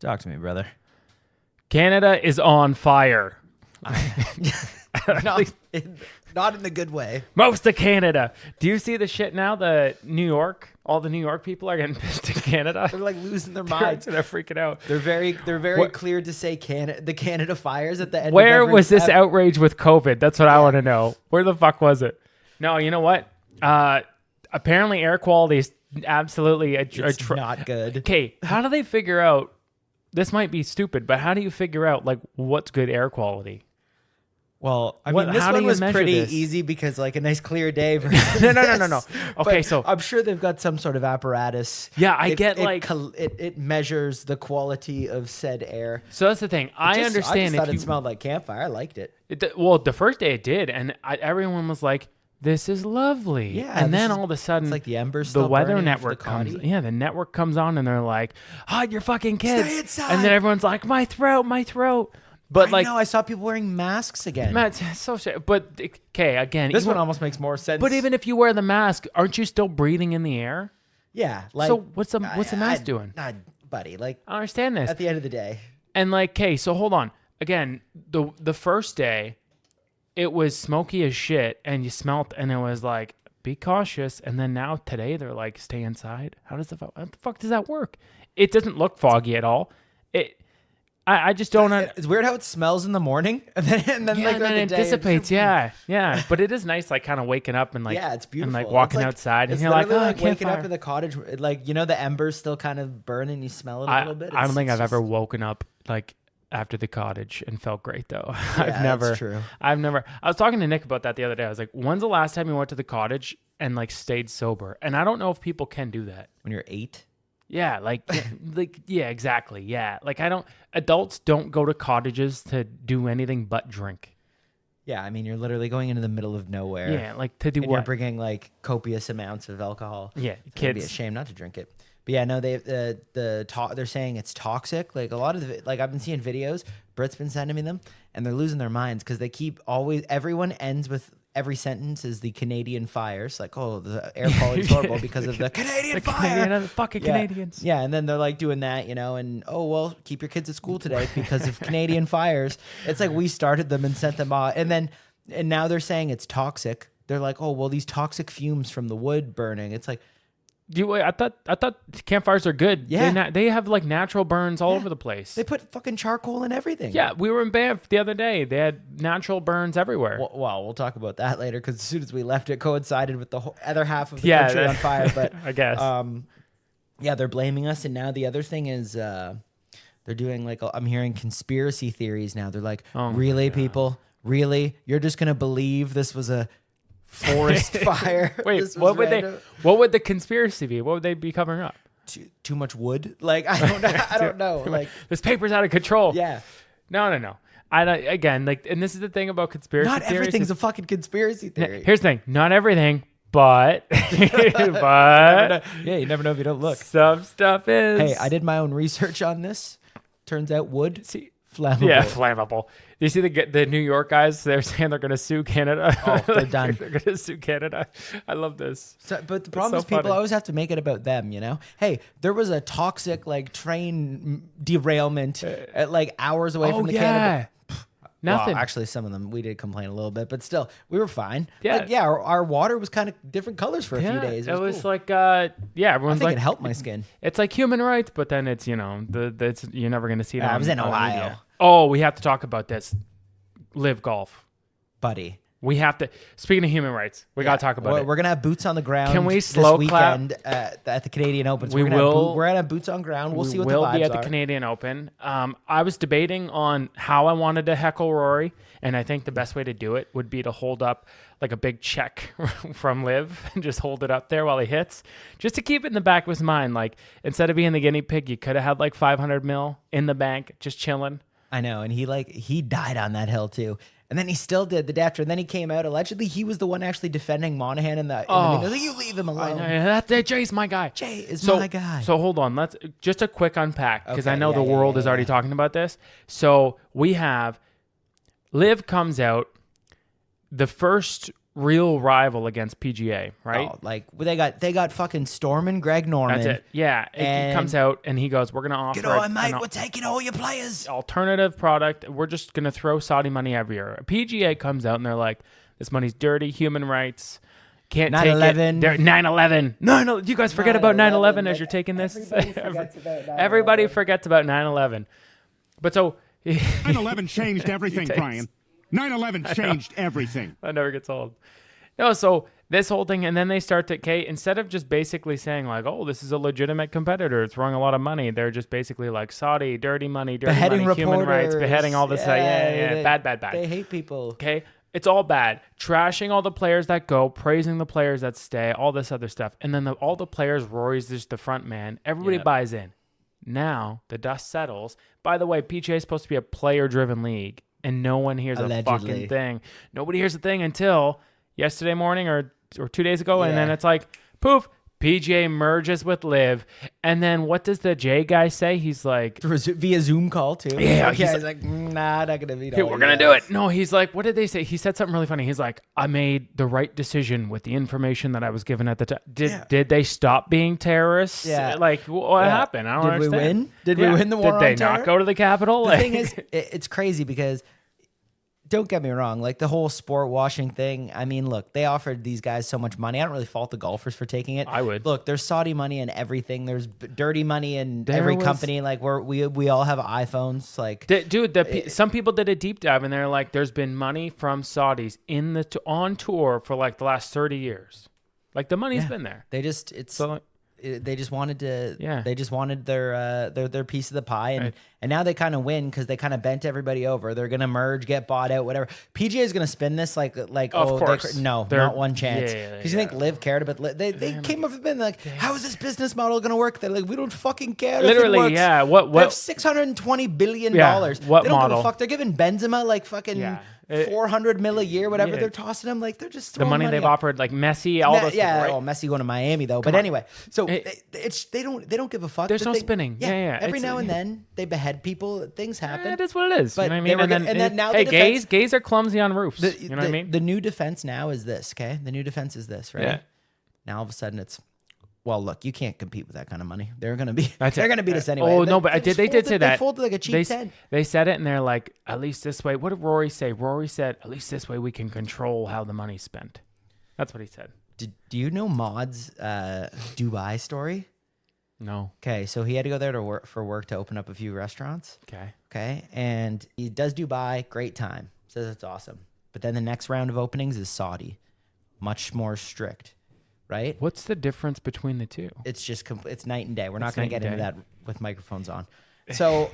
Talk to me, brother. Canada is on fire. Not in the good way. Most of Canada. Do you see the shit now? All the New York people are getting pissed at Canada. They're like losing their minds. They're freaking out. They're very clear to say the Canada fires at the end. Where was this outrage with COVID? That's what I want to know. Where the fuck was it? No, you know what? Apparently air quality is absolutely not good. Okay, how do they figure out? This might be stupid, but how do you figure out like what's good air quality? Well, I mean, this one was pretty easy because like a nice clear day. No. Okay, but so I'm sure they've got some sort of apparatus. Yeah, it measures the quality of said air. So that's the thing. I understand. I just thought it smelled like campfire. I liked it. Well, the first day it did, and everyone was like, "This is lovely." Yeah, and then all of a sudden, it's like the embers. The weather network comes. Yeah, the network comes on, and they're like, "Hide your fucking kids!" Stay inside. And then everyone's like, "My throat." But I saw people wearing masks again. Matt, so shit. But okay, again, this one almost makes more sense. But even if you wear the mask, aren't you still breathing in the air? Yeah. Like, so what's the mask doing? Buddy, like I understand this. At the end of the day. And like, okay, so hold on. Again, the first day, it was smoky as shit, and you smelt, and it was like, be cautious. And then now today, they're like, stay inside. How the fuck does that work? It doesn't look foggy at all. I just don't. It's weird how it smells in the morning, and then it dissipates. Yeah. But it is nice, like kind of waking up and like, it's beautiful, and like walking outside, and you're like, oh, I can't waking up in the cottage, like the embers still kind of burn, and you smell it a little bit. I don't think I've ever woken up like after the cottage and felt great though. Yeah, that's true. I've never. I was talking to Nick about that the other day. I was like, when's the last time you went to the cottage and like stayed sober? And I don't know if people can do that when you're 8. Yeah, yeah, exactly. Yeah, like adults don't go to cottages to do anything but drink. Yeah, I mean, you're literally going into the middle of nowhere. Yeah, like to do and what? You're bringing like copious amounts of alcohol. Yeah, kids. It'd be a shame not to drink it. But yeah, no, they're saying it's toxic. Like a lot of I've been seeing videos. Britt's been sending me them, and they're losing their minds because they keep everyone ends with. Every sentence is the Canadian fires. Like, oh, the air quality is horrible because of the Canadian fire. Fucking Canadians. Yeah, and then they're like doing that, and, oh, well, keep your kids at school today because of Canadian fires. It's like we started them and sent them off. And now they're saying it's toxic. They're like, oh, well, these toxic fumes from the wood burning. It's like, I thought campfires are good. Yeah, they have like natural burns all over the place. They put fucking charcoal in everything. Yeah, we were in Banff the other day. They had natural burns everywhere. Well, we'll talk about that later because as soon as we left, it coincided with the other half of the country on fire. But I guess, yeah, they're blaming us. And now the other thing is, they're doing I'm hearing conspiracy theories now. They're like, really, people, really, you're just gonna believe this was a forest fire? Wait, what would the conspiracy be? What would they be covering up? Too much wood? Like I don't know. Like this paper's out of control. Yeah. No. Again, and this is the thing about conspiracy theories. Not everything's a fucking conspiracy theory. Here's the thing. Not everything, but yeah, you never know if you don't look. Some stuff is. Hey, I did my own research on this. Turns out wood. Flammable. Yeah, flammable. You see the New York guys? They're saying they're going to sue Canada. Oh, they're done. They're going to sue Canada. I love this. But the problem is people always have to make it about them, Hey, there was a toxic train derailment at hours away from the Canada. Nothing. Well, actually, some of them we did complain a little bit, but still, we were fine. Yeah, our water was kind of different colors for a few days. It was cool. everyone's I think it helped my skin. It's like human rights, but then it's you're never going to see it. I was in Ohio. Oh, we have to talk about this. Live golf, buddy. We have to. Speaking of human rights, we got to talk about it. We're gonna have boots on the ground. Can we this slow weekend at the Canadian Open? So we're gonna have boots on ground. We'll see what the vibes are. We'll be at the Canadian Open. I was debating on how I wanted to heckle Rory, and I think the best way to do it would be to hold up like a big check from Liv and just hold it up there while he hits, just to keep it in the back of his mind. Like instead of being the guinea pig, you could have had like 500 mil in the bank, just chilling. I know, and he died on that hill too. And then he still did the day after. And then he came out. Allegedly, he was the one actually defending Monahan in the like, you leave him alone. Jay's my guy. Jay is my guy. So hold on. Let's just a quick unpack because I know the world is already talking about this. So we have Liv comes out. The first real rival against PGA, right? Oh, like they got fucking Storm and Greg Norman. That's it. Yeah, he comes out and he goes, "We're gonna offer Get on, mate. We're taking all your players. Alternative product. We're just gonna throw Saudi money everywhere." PGA comes out and they're like, "This money's dirty. Human rights." Can't 9/11. take it. 9/11. No, you guys forget about 9/11 as you're taking this. Everybody forgets about 9/11. But so 9/11 changed everything, Brian. 9/11 changed everything. That never gets old. No, so this whole thing, and then they start to, instead of just basically saying like, oh, this is a legitimate competitor, throwing a lot of money, they're just basically like Saudi, dirty money, beheading money, human rights, beheading all this. Yeah, bad. They hate people. Okay. It's all bad. Trashing all the players that go, praising the players that stay, all this other stuff. And then all the players, Rory's just the front man. Everybody buys in. Now the dust settles. By the way, PGA is supposed to be a player-driven league, and no one hears a fucking thing. Nobody hears a thing until yesterday morning or 2 days ago, and then it's like, poof, PGA merges with Liv, and then what does the J guy say? He's like via Zoom call too. Yeah, he's like, nah, not gonna be. We're gonna do it. No, he's like, what did they say? He said something really funny. He's like, I made the right decision with the information that I was given at the time. Did they stop being terrorists? Yeah. Like what happened? I don't understand. We win? Did we win the war? Did they not go to the Capitol? The thing is, it's crazy because. Don't get me wrong, like the whole sport washing thing. I mean, look, they offered these guys so much money. I don't really fault the golfers for taking it. I would. Look, there's Saudi money in everything. There's dirty money in every company. Like we all have iPhones. Like, dude, some people did a deep dive and they're like, "There's been money from Saudis on tour for like the last 30 years. Like the money's been there. They just they just wanted to. Yeah. They just wanted their piece of the pie, and now they kind of win because they kind of bent everybody over. They're gonna merge, get bought out, whatever. PGA is gonna spin this like of course. Not one chance. Because you think Liv cared, but they came up with been like, how is this business model gonna work? They're like, we don't fucking care. Literally, if it works. Yeah. What? They have $620 billion. What they don't model? Give a fuck. They're giving Benzema like fucking. 400 mil a year, whatever they're tossing them, like they're just throwing the money they've offered, like Messi, all those. Yeah, people, right? Messi going to Miami though. But anyway, so they don't give a fuck. There's no spinning. Yeah. Every now and then they behead people. Things happen. It is what it is. But you know what I mean? And then now, gays are clumsy on roofs. You know what I mean? The new defense now is this. Okay, the new defense is this. Right. Yeah. Now all of a sudden it's. Well, look, you can't compete with that kind of money. They're gonna beat us anyway. Oh no, but they did say that. They folded like a cheap tent. They said it, and they're like, at least this way. What did Rory say? Rory said, at least this way we can control how the money's spent. That's what he said. Do you know Maud's Dubai story? No. Okay, so he had to go there for work to open up a few restaurants. Okay, and he does Dubai, great time. Says it's awesome. But then the next round of openings is Saudi, much more strict. Right? What's the difference between the two? It's just it's night and day. We're not going to get into that with microphones on. So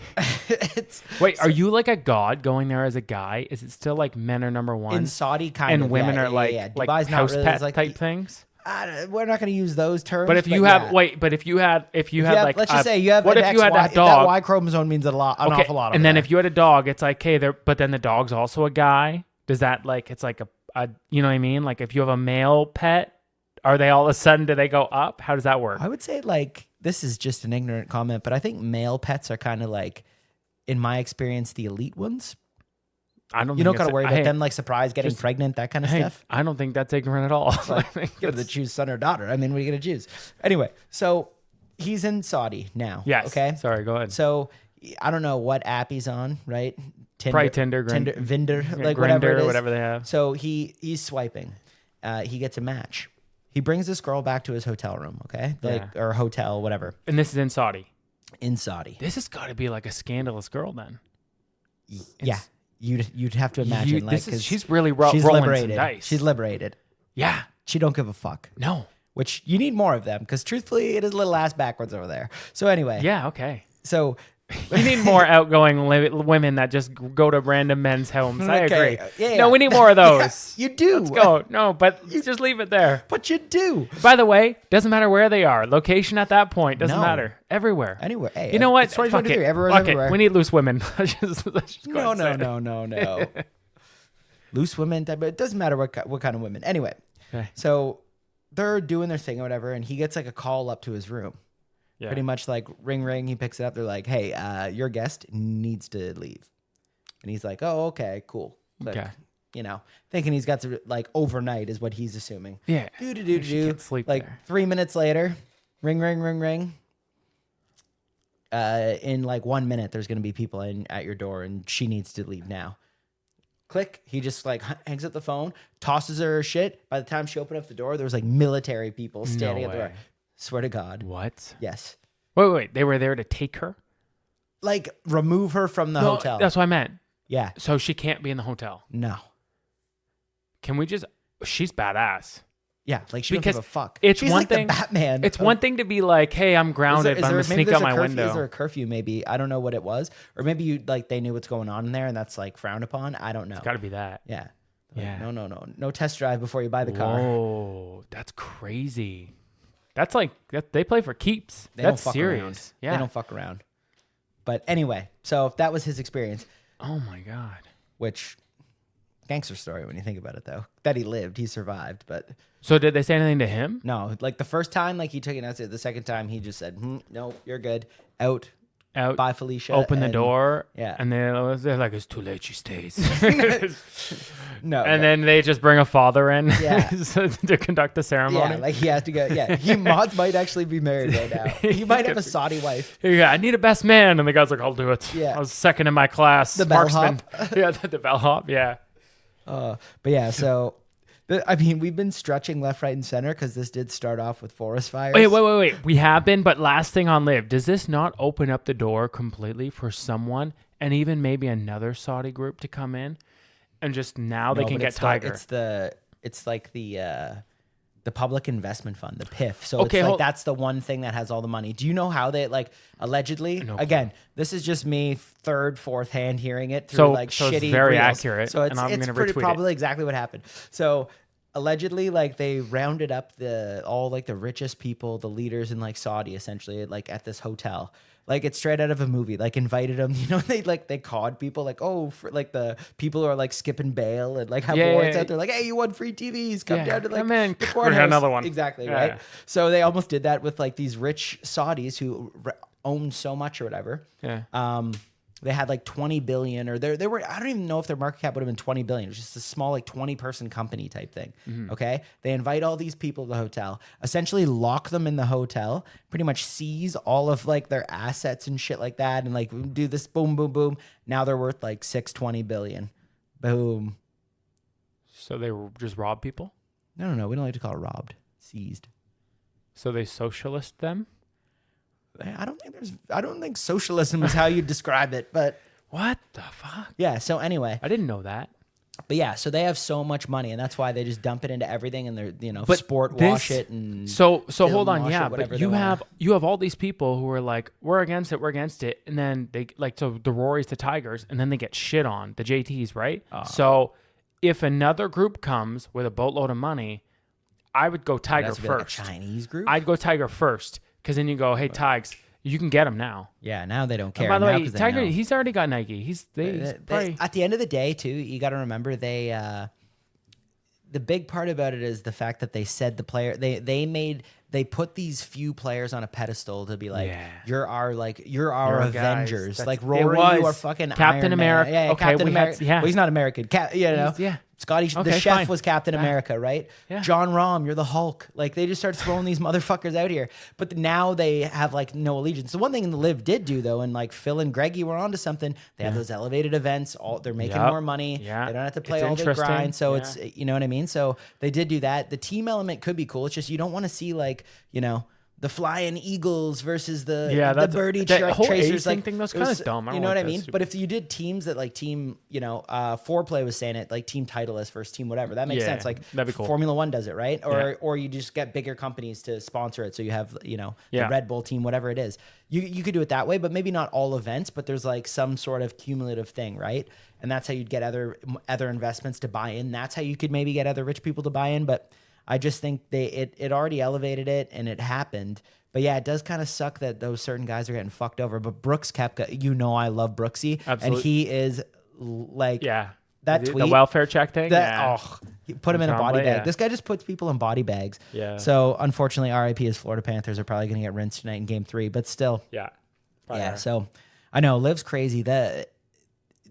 wait, are you like a god going there as a guy? Is it still like men are number one in Saudi kind of, and women are like Dubai's house not really, pet like, type things? We're not going to use those terms. But if you have like, let's just say you have, what if you had a dog? That Y chromosome means an awful lot. And then if you had a dog, it's like, but then the dog's also a guy. Does that like it's like a you know what I mean? Like if you have a male pet. Are they all of a sudden, do they go up? How does that work? I would say like, this is just an ignorant comment, but I think male pets are kind of like, in my experience, the elite ones. I don't. You don't got to worry about them like surprise getting pregnant, that kind of stuff. I don't think that's ignorant at all. You have to choose son or daughter. I mean, what are you going to choose? Anyway, so he's in Saudi now. Yes. Okay. Sorry, go ahead. So I don't know what app he's on, right? Probably Tinder, Vinder, like Grindr, whatever it is. Whatever they have. So he's swiping. He gets a match. He brings this girl back to his hotel room, okay? Or hotel, whatever. And this is in Saudi. In Saudi. This has got to be like a scandalous girl then. Yeah. You'd have to imagine she's really she's rolling liberated. some dice. She's liberated. Yeah. She don't give a fuck. No. Which you need more of them because truthfully it is a little ass backwards over there. So anyway. Yeah, okay. So you need more outgoing women that just go to random men's homes. I agree. Yeah. No, we need more of those. Yeah, you do. Let's go. No, but just leave it there. But you do. By the way, doesn't matter where they are. Location at that point doesn't matter. Everywhere. Anywhere. Hey, you know what? It's 2023. Everywhere. We need loose women. let's just No. Loose women. But it doesn't matter what kind of women. Anyway. Okay. So they're doing their thing or whatever, and he gets like a call up to his room. Yeah. Pretty much like ring, he picks it up. They're like, hey, your guest needs to leave. And he's like, oh, okay, cool. Like, okay. thinking he's got to like overnight is what he's assuming. Yeah. Do. She can't sleep Like there. 3 minutes later, ring. In like 1 minute, there's going to be people at your door and she needs to leave now. Click. He just like hangs up the phone, tosses her shit. By the time she opened up the door, there was like military people standing at the door. Swear to God. What? Yes. Wait. They were there to take her? Like remove her from the hotel. That's what I meant. Yeah. So she can't be in the hotel. No. Can we just... She's badass. Yeah, like she doesn't give a fuck. It's She's one like thing. the Batman. It's one thing to be like, "Hey, I'm grounded, but I'm gonna sneak out my window." Is there a curfew? Maybe I don't know what it was, or maybe they knew what's going on in there, and that's like frowned upon. I don't know. It's got to be that. Yeah. Yeah. No test drive before you buy the car. Oh, that's crazy. That's like they play for keeps. They That's don't fuck serious. around. Yeah. They don't fuck around. But anyway, so that was his experience, Oh my god. which gangster story when you think about it, though. That he lived, he survived, but. So did they say anything to him? No, like the first time, like he took it. That's it. The second time, he just said, "No, you're good. Out. Bye, Felicia." Open the door. Yeah. And they're like, "It's too late. She stays." No. And then they just bring a father in Yeah. to conduct the ceremony. yeah, like he has to go. Yeah, Mods might actually be married right now. He might have a Saudi wife. Yeah, I need a best man, and the guy's like, "I'll do it." Yeah. I was second in my class. The marksman. bellhop. Yeah, the bellhop. Yeah. But yeah, so. I mean, we've been stretching left, right, and center because this did start off with forest fires. Wait. We have been, but last thing on Live, does this not open up the door completely for someone and even maybe another Saudi group to come in and just now they can get Tiger? It's like the Public Investment Fund, the PIF. So Okay, it's like that's the one thing that has all the money. Do you know how they like allegedly? No Again, this is just me third, fourth hand hearing it through So shitty. it's very reels. accurate, So and I'm it's gonna pretty retweet it. probably exactly what happened. So allegedly, like they rounded up all like the richest people, the leaders in like Saudi, essentially, like at this hotel. Like it's straight out of a movie. Like invited them, they called people like, for like the people who are like skipping bail and like have warrants out there, like, hey, you won free TVs, come down to like come in, the courthouse. another one. Exactly, Yeah. right? So they almost did that with like these rich Saudis who own so much or whatever. Yeah. They had like 20 billion, or they were, I don't even know if their market cap would have been 20 billion. It was just a small, like 20-person company type thing. Mm-hmm. Okay. They invite all these people to the hotel, essentially lock them in the hotel, pretty much seize all of like their assets and shit like that. And like do this boom, boom, boom. Now they're worth like 620 billion. Boom. So they just rob people? No. We don't like to call it robbed. Seized. So they socialist them? I don't think socialism is how you describe it, but What the fuck? yeah. So anyway, I didn't know that. but yeah, so they have so much money, and that's why they just dump it into everything, and they're But sport wash it and So film hold on, wash it, yeah, whatever but they you wanna. have all these people who are like, we're against it, and then they like so the Rorys, the Tigers, and then they get shit on the JTs, right? So if another group comes with a boatload of money, I would go Tiger That's like a first. Chinese group. I'd go Tiger first because then you go, hey Tigers, you can get them now. Yeah, now they don't And care. by the now way, 'cause they Tiger, know. he's already got Nike. He's probably, At the end of the day, too, you got to remember the big part about it is the fact that they said the player they put these few players on a pedestal to be like, Yeah. you're our You're our guys. Avengers. That's- Like it Rory, you was. are fucking Captain Iron America. Man. Yeah, Okay, Captain we had- America. yeah. Well, he's not American. Yeah. Scotty, the Okay, chef fine. was Captain America, right? Yeah. John Rahm, you're the Hulk. Like they just start throwing these motherfuckers out here. But now they have like no allegiance. The one thing the Live did do though, and like Phil and Greggy were onto something. They have those elevated events. They're making Yep. more money. Yeah. They don't have to play It's all the interesting. grind. So Yeah. it's you know what I mean. So they did do that. The team element could be cool. It's just you don't want to see like the Flying Eagles versus the birdie that whole tracers. acing like thing, that's it was- kinda dumb. I You don't know like what I that mean? stupid- But if you did teams that like team, Foreplay was saying it, like team Titleist versus team whatever, that makes Yeah, sense. Like that'd be cool. Formula One does it, right? Or Yeah. or you just get bigger companies to sponsor it, so you have the Yeah. Red Bull team, whatever it is. You could do it that way, but maybe not all events. But there's like some sort of cumulative thing, right? And that's how you'd get other investments to buy in. That's how you could maybe get other rich people to buy in. But I just think it already elevated it and it happened. But yeah, it does kind of suck that those certain guys are getting fucked over. But Brooks Koepka, I love Brooksy, Absolutely. and he is like Yeah. that the tweet, welfare check thing. he put him in a John body Blay, bag. yeah. This guy just puts people in body bags. Yeah. So unfortunately, RIP his Florida Panthers are probably going to get rinsed tonight in Game 3. But still, Yeah. yeah. So I know Liv's crazy.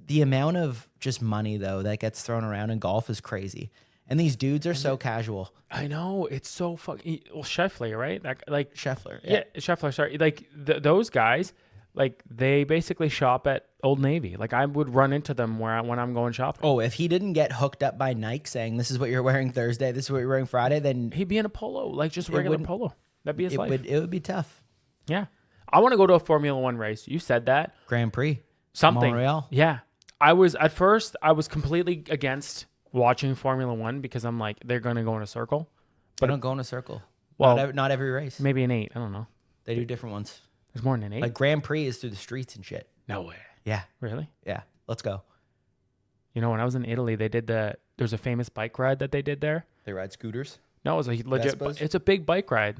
the amount of just money though that gets thrown around in golf is crazy. And these dudes are so casual. I know, it's so fucking. Well, Scheffler, right? Like Scheffler. yeah, Scheffler. Sorry, like those guys, like they basically shop at Old Navy. Like I would run into them when I'm going shopping. Oh, if he didn't get hooked up by Nike saying this is what you're wearing Thursday, this is what you're wearing Friday, then He'd be in a polo, like just regular polo. That'd be his life. it would be tough. Yeah, I want to go to a Formula One race. You said that. Grand Prix. Something. Montreal. Yeah, I was completely against watching Formula One because I'm like, they're going to go in a circle. But don't go in a circle. Well, not every race. Maybe an 8. I don't know. They do different ones. There's more than an 8. Like Grand Prix is through the streets and shit. No way. Yeah. Really? Yeah. Let's go. You know, when I was in Italy, there's a famous bike ride that they did there. They ride scooters. No, it was a legit. Vespas? It's a big bike ride,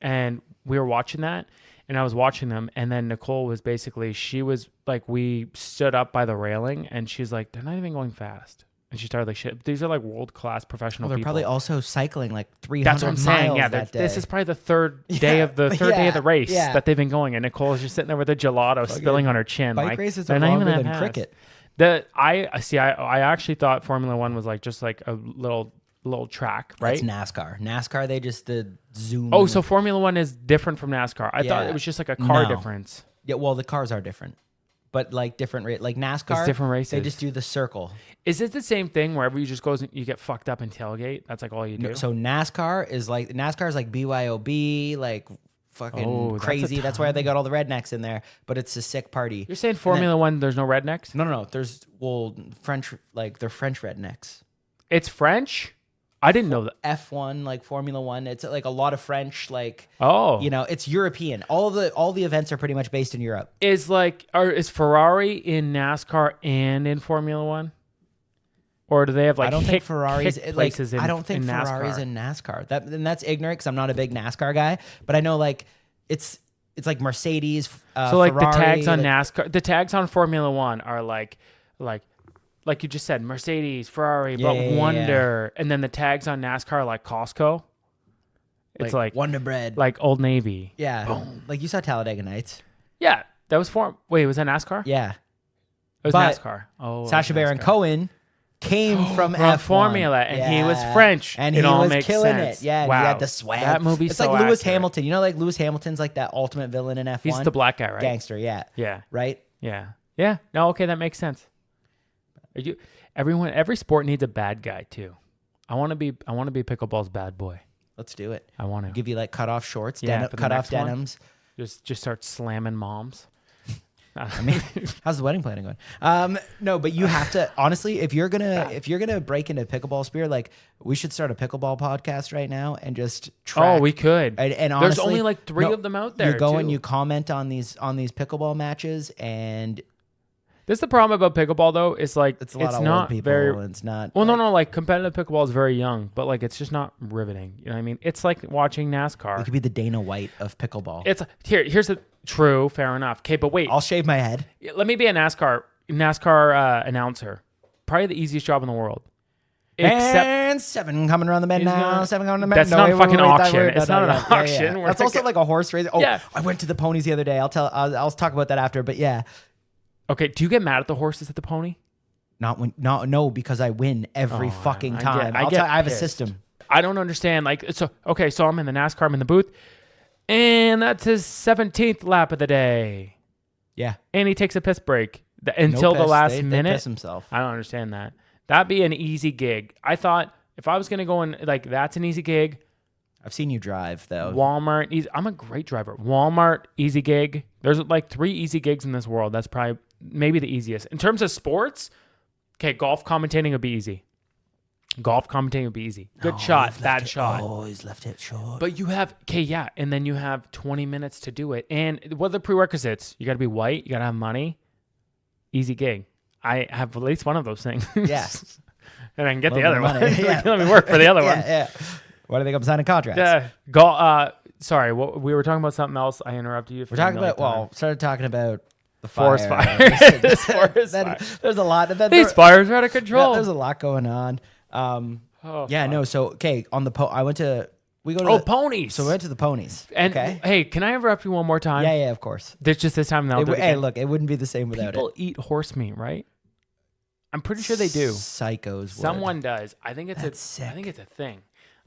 and we were watching that, and I was watching them, and then Nicole was basically, she was like, we stood up by the railing, and she's like, they're not even going fast. And she started like, shit, these are like world-class professional They're people. probably also cycling like 300 That's what I'm saying. miles Yeah, that day. this is probably the third day of the race yeah. that they've been going, and Nicole's just sitting there with a gelato spilling on her chin. Bike like, races they're are not even longer that than fast. cricket. I actually thought Formula One was like just like a little track, right? That's NASCAR. NASCAR, they just zoom. Oh, so Formula One is different from NASCAR. I thought Yeah. it was just like a car No. difference. Yeah, well, the cars are different. But like different, like NASCAR, It's different races. they just do the circle. Is it the same thing wherever you just goes and you get fucked up and tailgate? That's like all you do. So NASCAR is like BYOB, like fucking that's a crazy. That's why they got all the rednecks in there. But it's a sick party. You're saying Formula One, there's no rednecks? No. There's French, like they're French rednecks. It's French? I didn't know that. F1, like Formula One. It's like a lot of French, like it's European. All the events are pretty much based in Europe. Is Ferrari in NASCAR and in Formula One? Or do they have like I don't think Ferrari's places in I don't think in Ferrari's NASCAR? in NASCAR. That's ignorant because I'm not a big NASCAR guy. But I know like it's like Mercedes. So like Ferrari, the tags on like, NASCAR, the tags on Formula One are like you just said, Mercedes, Ferrari, but Wonder, and then the tags on NASCAR are like Costco. It's like Wonder Bread, like Old Navy. yeah, Boom. like you saw Talladega Nights. Yeah, that was Wait, was that NASCAR? Yeah, It was But NASCAR. Oh, Sasha it was Baron NASCAR. Cohen came from From F1. Formula, and he was French. and It he all was makes killing sense. it. Yeah, and Wow. he had the swag. That movie's it's so like Lewis accurate. Hamilton. You know, like Lewis Hamilton's like that ultimate villain in F1. He's the black guy, right? Gangster. Yeah, Yeah, right. yeah. No, okay, that makes sense. Every sport needs a bad guy too. I want to be pickleball's bad boy. Let's do it. I want to Give you like cut off shorts, Yeah, for the cut off next one. denims. just start slamming moms. I mean, how's the wedding planning going? No, but you have to honestly, if you're gonna break into pickleball sphere, like we should start a pickleball podcast right now and just track. Oh, we could. And honestly, there's only like 3 of them out there. You go and too. you comment on these pickleball matches, and This is the problem about pickleball though. It's like it's a lot of not old people. very. And it's not. Well, no. Like competitive pickleball is very young, but like it's just not riveting. You know what I mean? It's like watching We NASCAR. could be the Dana White of pickleball. It's here's the true, fair enough. Okay, but wait. I'll shave my head. Let me be a NASCAR announcer. Probably the easiest job in the world. And 7 coming around the bend He's now. gonna- 7 coming around the bend. That's not a wait, fucking wait, wait, auction. wait, It's not an yeah, auction. yeah. We're That's also thinking- like a horse race. Oh, Yeah. I went to the ponies the other day. I'll talk about that after. But yeah, Okay, do you get mad at the horses at the pony? no, because I win every fucking I time. get I have a pissed. system. I don't understand. Like, so I'm in the NASCAR, I'm in the booth, and that's his 17th lap of the day, Yeah, and he takes a piss break until No the piss. last They minute. piss himself. I don't understand that. That'd be an easy gig. I thought if I was gonna go in, like, that's an easy gig. I've seen you drive though. Walmart, easy. I'm a great driver. Walmart, easy gig. There's like 3 easy gigs in this world. That's probably maybe the easiest in terms of sports. Okay, golf commentating would be easy. Good shot, bad shot. Oh, he's left it short. But you have, and then you have 20 minutes to do it. And what are the prerequisites? You got to be white. You got to have money. Easy gig. I have at least one of those things. Yeah. And I can get the Little other bit one. of money. Yeah. Let me work for the other one. Yeah. Why do they think I'm signing contracts? Yeah. Sorry, we were talking about something else. I interrupted you. We're talking about, started talking about the Forest fire. fire. This forest fire. There's a lot. These fires are out of control. There's a lot going on. Fuck. So, okay, on the I went to, we go to the, ponies. so we went to the ponies. And okay. hey, can I interrupt you one more time? Yeah, of course. There's just this time now. Hey, look, it wouldn't be the same without People it. eat horse meat, right? I'm pretty sure they do. Psychos would. Someone does. I think it's That's sick. I think it's a thing.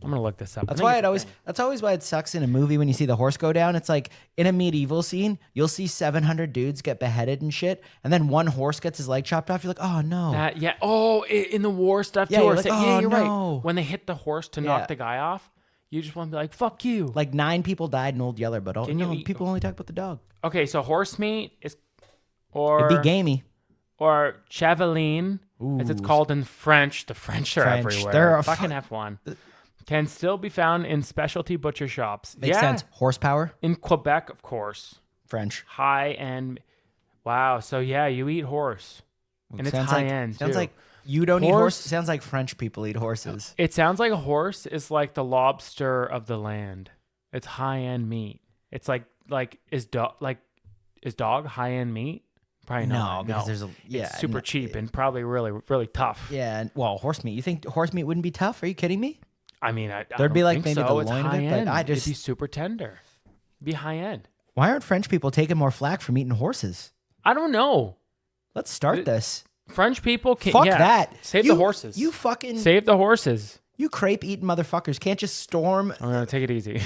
I'm gonna look this up. That's why that's always why it sucks in a movie when you see the horse go down. It's like in a medieval scene, you'll see 700 dudes get beheaded and shit, and then one horse gets his leg chopped off. You're like, oh no. Yeah. Oh, in the war stuff Yeah, too. you're Or like, say- oh, you're no. right. When they hit the horse to Yeah. knock the guy off, you just want to be like, "Fuck you." Like 9 people died in Old Yeller, but Can you no, eat- people only talk about the dog. Okay, so horse meat is, or It'd be gamey. or chevaline, as it's Ooh. called in French. The French are French. everywhere. They're a fucking F1. Can still be found in specialty butcher shops. Makes sense. Horsepower, In Quebec, of course. French. High end. Wow. So yeah, you eat horse, and it's Sounds high like, end Sounds too. like you don't eat Horse- horse. Sounds like French people eat horses. It sounds like a horse is like the lobster of the land. It's high end meat. It's like is dog high end meat? Probably not. No, because there's a it's super cheap and probably really really tough. Yeah, and well, horse meat. You think horse meat wouldn't be tough? Are you kidding me? I mean, I There'd be don't like think maybe so. the It's loin of high it, but end. I It'd just- be super tender. Be high end. Why aren't French people taking more flack from eating horses? I don't know. Let's start this. French people can Fuck that. Save You- the horses. You fucking Save the horses. you crepe eating motherfuckers can't just storm. I'm gonna take it easy.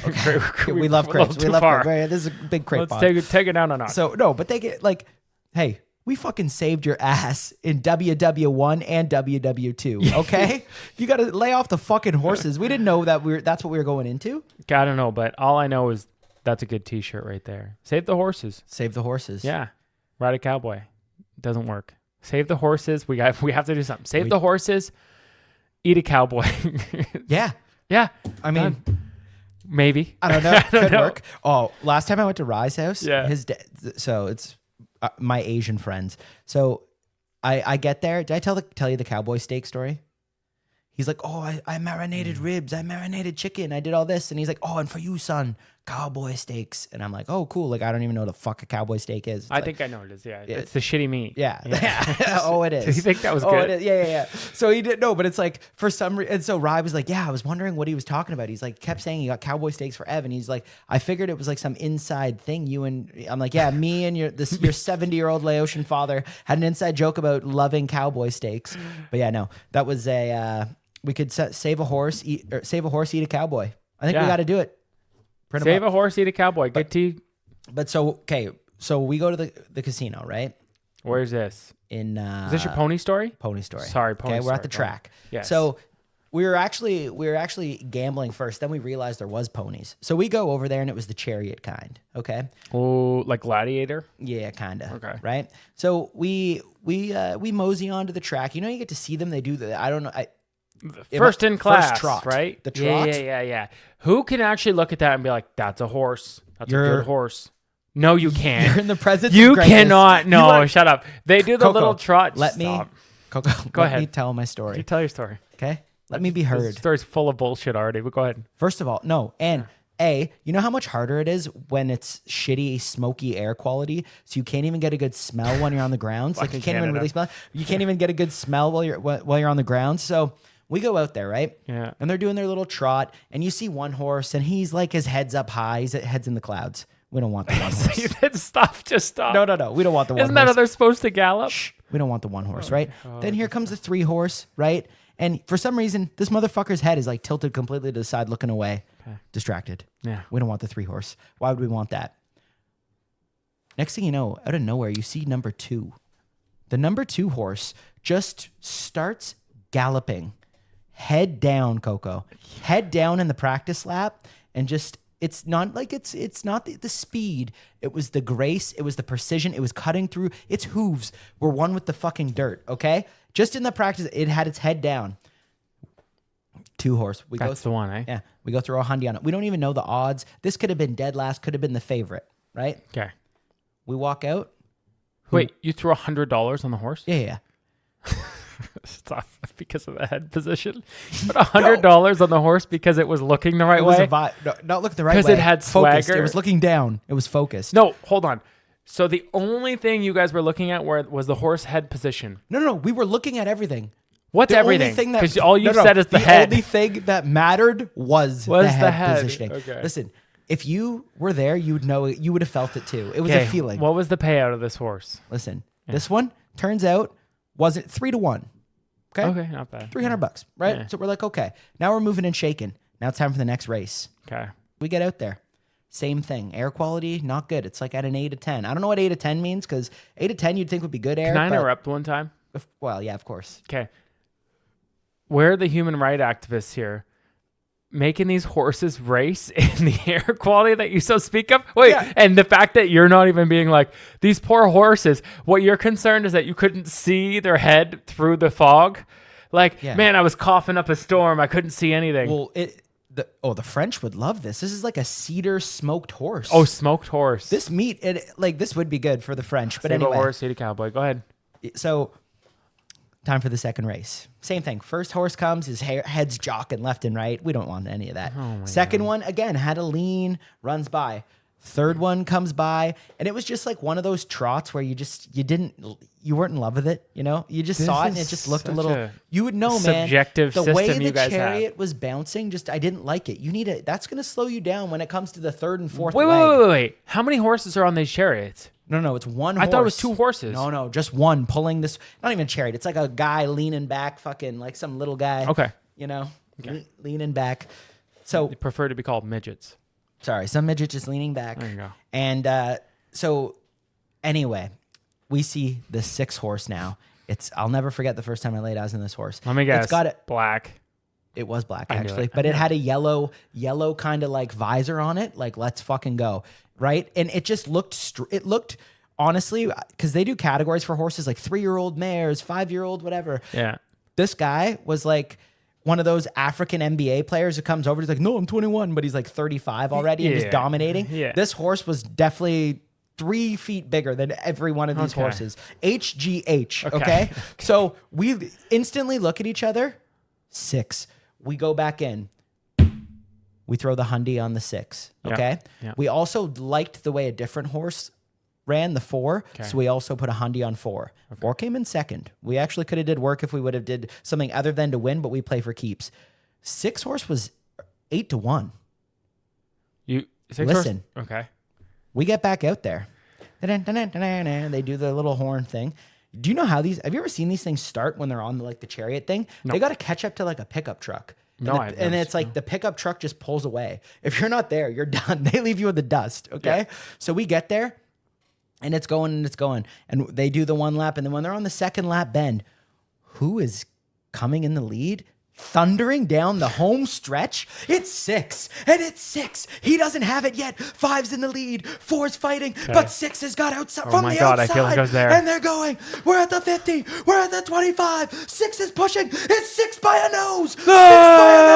We love crepes. We love crepes. Right, this is a big crepe. Let's pod. take it down a notch. So no, but they get like, hey, we fucking saved your ass in WW1 and WW2. Okay, you got to lay off the fucking horses. We didn't know that that's what we were going into. I don't know, but all I know is that's a good T-shirt right there. Save the horses. Save the horses. Yeah, ride a cowboy. Doesn't work. Save the horses. We have to do something. Save the horses. Eat a cowboy. Yeah. Yeah. I mean, Done. Maybe. I don't know. Could work. Oh, last time I went to Rye's house, Yeah. his so it's my Asian friends. So I get there. Did I tell you the cowboy steak story? He's like, oh, I marinated ribs. I marinated chicken. I did all this. And he's like, oh, and for you, son, cowboy steaks. And I'm like, oh, cool. Like, I don't even know what the fuck a cowboy steak is. It's I like, think I know what it is. Yeah. It's the shitty meat. Yeah. Oh, it is. Do you think that was Oh, good? it is. Yeah. So he didn't know, but it's like for some reason. And so Rye was like, yeah, I was wondering what he was talking about. He's like, kept saying he got cowboy steaks for Evan. He's like, I figured it was like some inside thing. I'm like, yeah, me and your 70-year-old Laotian father had an inside joke about loving cowboy steaks. But yeah, no, that was we could save a horse, eat a cowboy. I think we Yeah. got to do it. Print 'em Save up. a horse, eat a cowboy. Good tea. But so we go to the casino, right? Where's this? In Is this your pony story? Pony Story. Sorry, Pony Okay, we're at the Story. track. Yes. So we were actually gambling first. Then we realized there was ponies. So we go over there and it was the chariot kind. Okay. Oh, like Gladiator? Yeah, kinda. Okay. Right. So we mosey onto the track. You know, you get to see them. They do the. I don't know. First in class, first trot. right? The trot. Yeah. Who can actually look at that and be like, that's a horse. That's a You're- good horse. No, you can't. You're in the presence. You of greatness. cannot. No, You are- shut up. They do the Coco, little trot. Let me. Stop. Coco, Go let me ahead. tell my You story. tell your story. Okay. Let me be This heard. story's full of bullshit already, but go ahead. First of all, no. And you know how much harder it is when it's shitty, smoky air quality, so you can't even get a good smell when you're on the grounds. Like you Fucking can't even Canada. really smell. You can't even get a good smell while you're on the ground. So we go out there, right? Yeah. And they're doing their little trot, and you see one horse, and he's like his head's up high, his head's in the clouds. We don't want the one horse. Stop. Just stop. No. We don't want the one Isn't that how horse. they're supposed to gallop? Shh. We don't want the one horse, right? Then here comes the 3 horse, right? And for some reason, this motherfucker's head is like tilted completely to the side, looking away, distracted. Yeah. We don't want the 3 horse. Why would we want that? Next thing you know, out of nowhere, you see number 2. The number 2 horse just starts galloping, head down, Coco, head down in the practice lap, and just it's not like it's not the speed. It was the grace. It was the precision. It was cutting through. Its hooves were one with the fucking dirt. Okay, just in the practice, it had its head down. 2 horse. That's the one, eh? Yeah, we go through a Hyundai on it. We don't even know the odds. This could have been dead last. Could have been the favorite, right? Okay. We walk out. Wait, you threw $100 on the horse? Yeah. Stop. Because of the head position. Put $100 on the horse because it was looking the right It was way. a vibe. No, not looking the right way. Because it had focused. swagger? It was looking down. It was focused. No, hold on. So the only thing you guys were looking at was the horse head position. No. We were looking at everything. What's The only everything? thing that- Because all you No. said is the head. only thing that mattered was Was the the head, head. positioning. Okay. Listen, if you were there, you would know it. You would have felt it too. It was a Okay, feeling. what was the payout of this horse? Listen, this one turns out Was it 3-1? Okay. Okay, not bad. $300, right? Yeah. So we're like, okay, now we're moving and shaking. Now it's time for the next race. Okay. We get out there. Same thing. Air quality, not good. It's like at an 8 to 10. I don't know what 8 to 10 means because 8 to 10 you'd think would be good air. Can I but interrupt one time? well, yeah, of course. Okay. Where are the human rights activists here? Making these horses race in the air quality that you so speak of? Wait, Yeah. and the fact that you're not even being like, these poor horses, what you're concerned is that you couldn't see their head through the fog? Like, Yeah. man, I was coughing up a storm. I couldn't see anything. Well, the French would love this. This is like a cedar smoked horse. Oh, smoked horse. This meat, this would be good for the French. But Save a anyway, horse, eat a cowboy. Go ahead. so time for the second race. Same thing. First horse comes, his head's jocking left and right. We don't want any of that. Second one, again, had a lean, runs by. Third one comes by, and it was just like one of those trots where you weren't in love with it, you know? You just saw it and it just looked a little, you would know, man. subjective the way system the you guys chariot was bouncing, I didn't like it. That's going to slow you down when it comes to the third and fourth Wait, leg. wait. How many horses are on these chariots? No, it's one horse. I thought it was 2 horses. No, just one pulling this, not even a chariot. It's like a guy leaning back, fucking like some little guy. Okay. You know, leaning back. So, They prefer to be called midgets. sorry, some midget just leaning back. There you go. And so, anyway, we see the 6 horse now. I'll never forget the first time I laid eyes on this horse. Let me guess. It's got it. Black. It was black knew actually, it. but it had a yellow kind of like visor on it. Like, let's fucking go, right? And it just looked. It looked honestly, because they do categories for horses like 3-year-old mares, 5-year-old, whatever. Yeah. This guy was like one of those African NBA players who comes over. He's like, no, I'm 21, but he's like 35 already and just dominating. Yeah. This horse was definitely 3 feet bigger than every one of these Okay. horses. HGH. Okay. So we instantly look at each other. 6. We go back in. We throw the hundy on the 6. Okay. Yeah. We also liked the way a different horse ran, the 4. So we also put a hundy on 4. 4 came in second. We actually could have did work if we would have did something other than to win, but we play for keeps. 6 horse was 8 to 1. Listen. Okay. We get back out there. They do the little horn thing. Do you know how have you ever seen these things start when they're on the chariot thing? No. They got to catch up to like a pickup truck. And No, I've and never it's like the pickup truck just pulls away. If you're not there, you're done. They leave you in the dust. Okay. Yeah. So we get there and it's going and it's going. And they do the 1 lap. And then when they're on the second lap bend, who is coming in the lead? Thundering down the home stretch. It's 6 and it's 6. He doesn't have it yet. 5's in the lead. 4's fighting, but 6 has got outside from my the God, outside. I feel like I was there. And they're going. We're at the 50. We're at the 25. 6 is pushing. It's 6 by a nose. 6 by a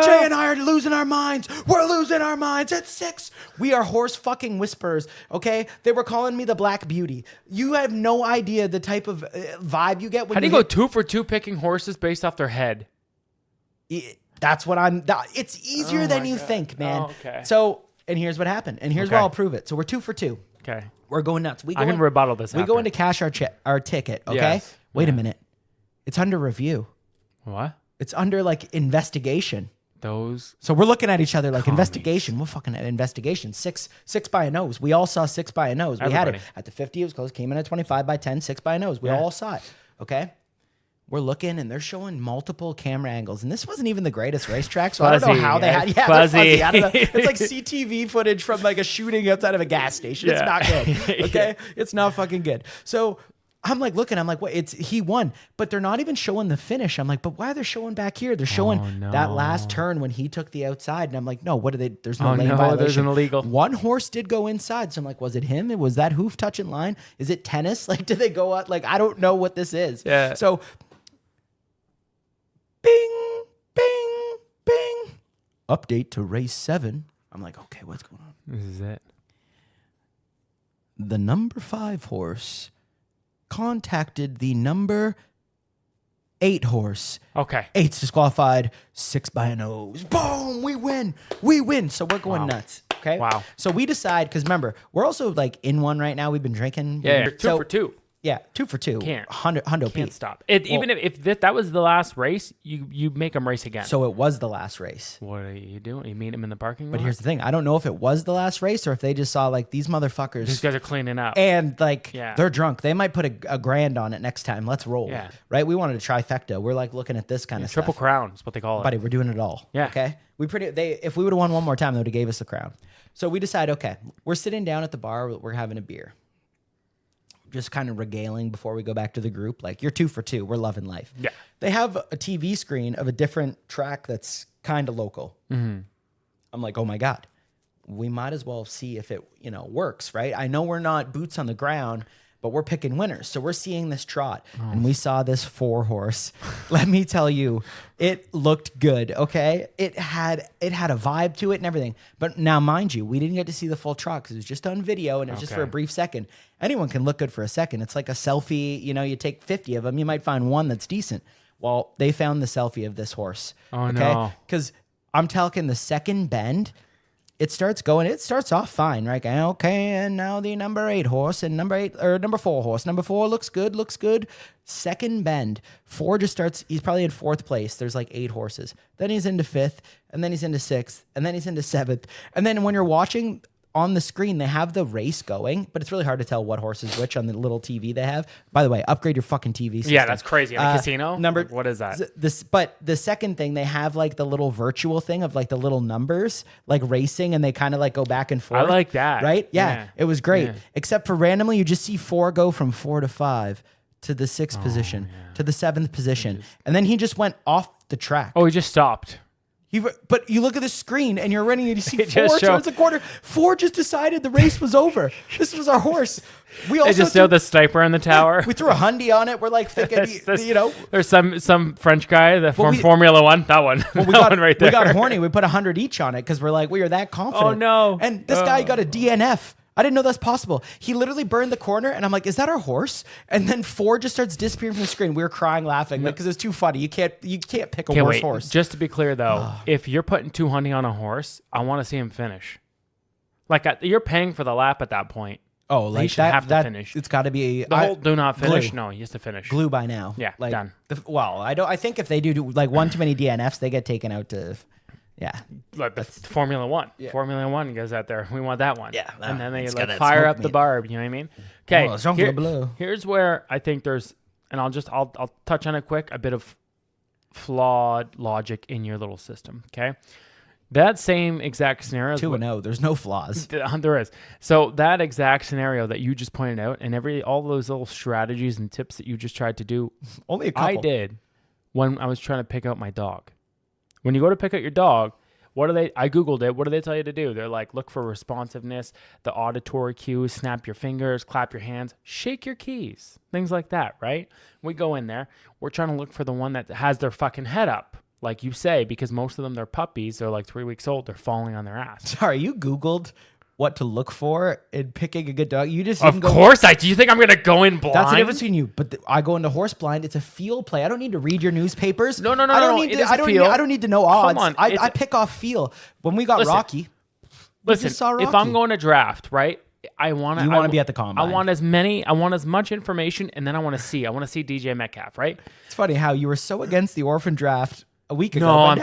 nose. Jay and I are losing our minds. We're losing our minds. It's 6. We are horse fucking whisperers. Okay, they were calling me the Black Beauty. You have no idea the type of vibe you get when How do you you go hit- 2 for 2 picking horses based off their head? That's what it's easier than you think, man. Oh, okay. So, and here's what happened. And here's Okay. where I'll prove it. So we're 2 for 2. Okay. We're going nuts. We I can rebuttal this. We after. go in to cash our ticket. Okay. Yes. Wait a minute. It's under review. What? It's under like investigation. Those. So we're looking at each other like Commies. investigation. We're fucking at investigation. 6 by a nose. We all saw 6 by a nose. We had it Everybody. at the 50. It was close. Came in at 25 by 10. 6 by a nose. We all saw it. Okay. We're looking and they're showing multiple camera angles. And this wasn't even the greatest racetrack. So I don't know how they had. Yeah, they're fuzzy. I don't know. It's like CTV footage from like a shooting outside of a gas station. It's Yeah. not good. Okay. It's not fucking good. So I'm like looking, I'm like, what? He won, but they're not even showing the finish. I'm like, but why are they showing back here? They're showing that last turn when he took the outside. And I'm like, no, what are they? There's no lane violation. There's an illegal. One horse did go inside. So I'm like, was it him? Was that hoof touching line? Is it tennis? Like, did they go out? Like, I don't know what this is. Yeah. So bing, bing, bing. Update to race 7. I'm like, okay, what's going on? This is it. The number 5 horse contacted the number 8 horse. Okay. 8's disqualified. 6 by a nose. Boom! We win. We win. So we're going nuts. Okay. Wow. So we decide because remember we're also like in one right now. We've been drinking. Yeah. So 2 for 2. Yeah, 2 for 2. Can't. Hundo Can't P. stop. Even if that was the last race, you make them race again. So it was the last race. What are you doing? You meet him in the parking lot? But here's the thing. I don't know if it was the last race or if they just saw like these motherfuckers. These guys are cleaning up. And like Yeah. they're drunk. They might put a grand on it next time. Let's roll. Yeah. Right? We wanted a trifecta. We're like looking at this kind of Triple stuff. crown is what they call it. Buddy, we're doing it all. Yeah. Okay. If we would have won one more time, they would have gave us the crown. So we decide, okay, we're sitting down at the bar, we're having a beer. Just kind of regaling before we go back to the group. Like, you're 2 for 2. We're loving life. Yeah. They have a TV screen of a different track that's kind of local. Mm-hmm. I'm like, oh my God, we might as well see if it, works, right? I know we're not boots on the ground, but we're picking winners. So we're seeing this trot and we saw this 4-horse. Let me tell you, it looked good. Okay. It had a vibe to it and everything. But now, mind you, we didn't get to see the full trot because it was just on video and it was just for a brief second. Anyone can look good for a second. It's like a selfie. You take 50 of them, you might find one that's decent. Well, they found the selfie of this horse. Oh, no. Because I'm talking the second bend, it starts off fine, right? Okay, and now the number 8 horse and number 4 horse. Number 4 looks good. Second bend, 4 just starts, he's probably in 4th place. There's like 8 horses. Then he's into 5th, and then he's into 6th, and then he's into 7th. And then when you're watching on the screen, they have the race going, but it's really hard to tell what horse is which on the little TV they have. By the way, upgrade your fucking TV system. Yeah, that's crazy. In a casino? What is that? But the second thing, they have like the little virtual thing of like the little numbers, like racing, and they kind of like go back and forth. I like that. Right? Yeah. It was great. Yeah. Except for randomly, you just see 4 go from 4 to 5 to the 6th position, to the 7th position. And then he just went off the track. Oh, he just stopped. But you look at the screen and you're running and you see It 4 just turns a quarter. 4 just decided the race was over. This was our horse. We They just showed the sniper in the tower. We threw a hundy on it. We're like thinking, There's some French guy from Formula One. That one. Well, that one right there. We got horny. We put 100 each on it because we're like, we are that confident. Oh, no. And this guy got a DNF. I didn't know that's possible. He literally burned the corner, and I'm like, is that our horse? And then 4 just starts disappearing from the screen. We were crying, laughing because it's too funny. You can't pick a worse horse. Just to be clear, though, if you're putting 200 on a horse, I want to see him finish. Like, you're paying for the lap at that point. Oh, like he should have to finish. It's got to be the whole do not finish. Glue. No, he has to finish. Glue by now. Yeah, like, done. I think if they do like one too many DNFs, they get taken out to. Yeah, like the Formula One. Yeah. Formula One goes out there. We want that one. Yeah, and then they like fire up the barb. You know what I mean? Okay. Here's where I think there's, and I'll touch on it quick. A bit of flawed logic in your little system. Okay, that same exact scenario. 2-0. There's no flaws. There is. So that exact scenario that you just pointed out, and all those little strategies and tips that you just tried to do, only a couple. I did when I was trying to pick out my dog. When you go to pick out your dog, I Googled it. What do they tell you to do? They're like, look for responsiveness, the auditory cues, snap your fingers, clap your hands, shake your keys, things like that, right? We go in there. We're trying to look for the one that has their fucking head up, like you say, because most of them, they're puppies. They're like 3 weeks old. They're falling on their ass. Sorry, you Googled what to look for in picking a good dog. You just of course do you think I'm gonna go in blind? That's the difference between you. But I go into horse blind. It's a feel play. I don't need to read your newspapers. No. I don't need to know odds. I pick off feel. When we got Rocky, listen. Just saw Rocky. If I'm going to draft, right? I want to be at the combine. I want as much information, and then I want to see DJ Metcalf, right? It's funny how you were so against the orphan draft a week ago. No, I'm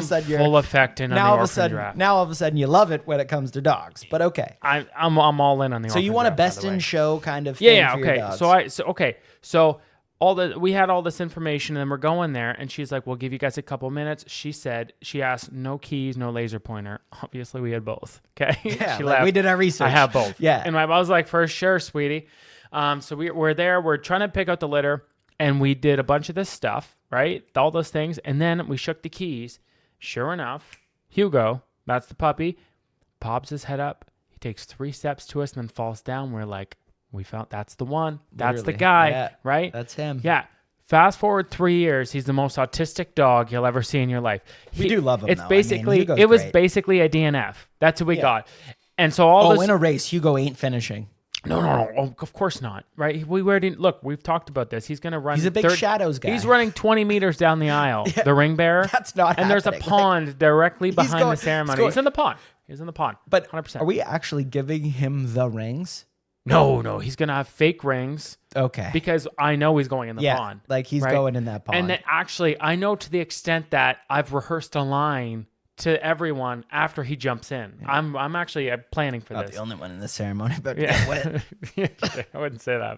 full affecting on the orphan draft. Now all of a sudden you love it when it comes to dogs. But okay, I'm all in on the. So you want a best in show kind of thing for your dogs. So we had all this information, and then we're going there, and she's like, "We'll give you guys a couple minutes." She asked, "No keys, no laser pointer." Obviously, we had both. Okay, yeah, we did our research. I have both. Yeah, and I was like, "For sure, sweetie." So we're there. We're trying to pick out the litter. And we did a bunch of this stuff, right? All those things. And then we shook the keys. Sure enough, Hugo, that's the puppy, pops his head up. He takes 3 steps to us and then falls down. We're like, we found that's the one. That's the guy, right? That's him. Yeah. Fast forward 3 years, he's the most autistic dog you'll ever see in your life. We do love him. It's basically, it was basically a DNF. That's what we got. And so in a race, Hugo ain't finishing. No. Oh, of course not. Right? We've talked about this. He's going to run. He's a big shadows guy. He's running 20 meters down the aisle. Yeah, the ring bearer. That's not and happening. There's a pond directly behind the ceremony. He's in the pond. But 100%. Are we actually giving him the rings? No, he's gonna have fake rings Okay. because I know he's going in the pond. Like he's right? going in that pond. And then actually, I know to the extent that I've rehearsed a line to everyone after he jumps in. Yeah. I'm actually planning for Not this. the only one in the ceremony, but yeah. get wet. I wouldn't say that,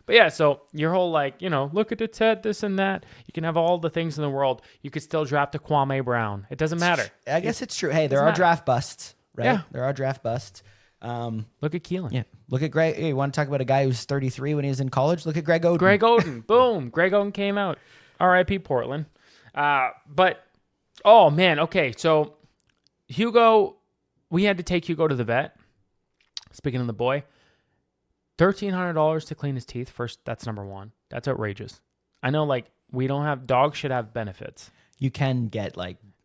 but yeah. So your whole look at its head, this and that. You can have all the things in the world. You could still draft a Kwame Brown. It doesn't matter. I guess it's true. Hey, there are draft busts, right? Yeah. There are draft busts. Look at Keelan. Yeah. Look at Greg. Hey, you want to talk about a guy who's 33 when he was in college? Look at Greg Oden. Greg Oden. Boom. Greg Oden came out. R.I.P. Portland. But, oh, man. Okay, so Hugo, we had to take Hugo to the vet. Speaking of the boy, $1,300 to clean his teeth. First, that's number one. That's outrageous. I know, we don't have, dogs should have benefits. You can get,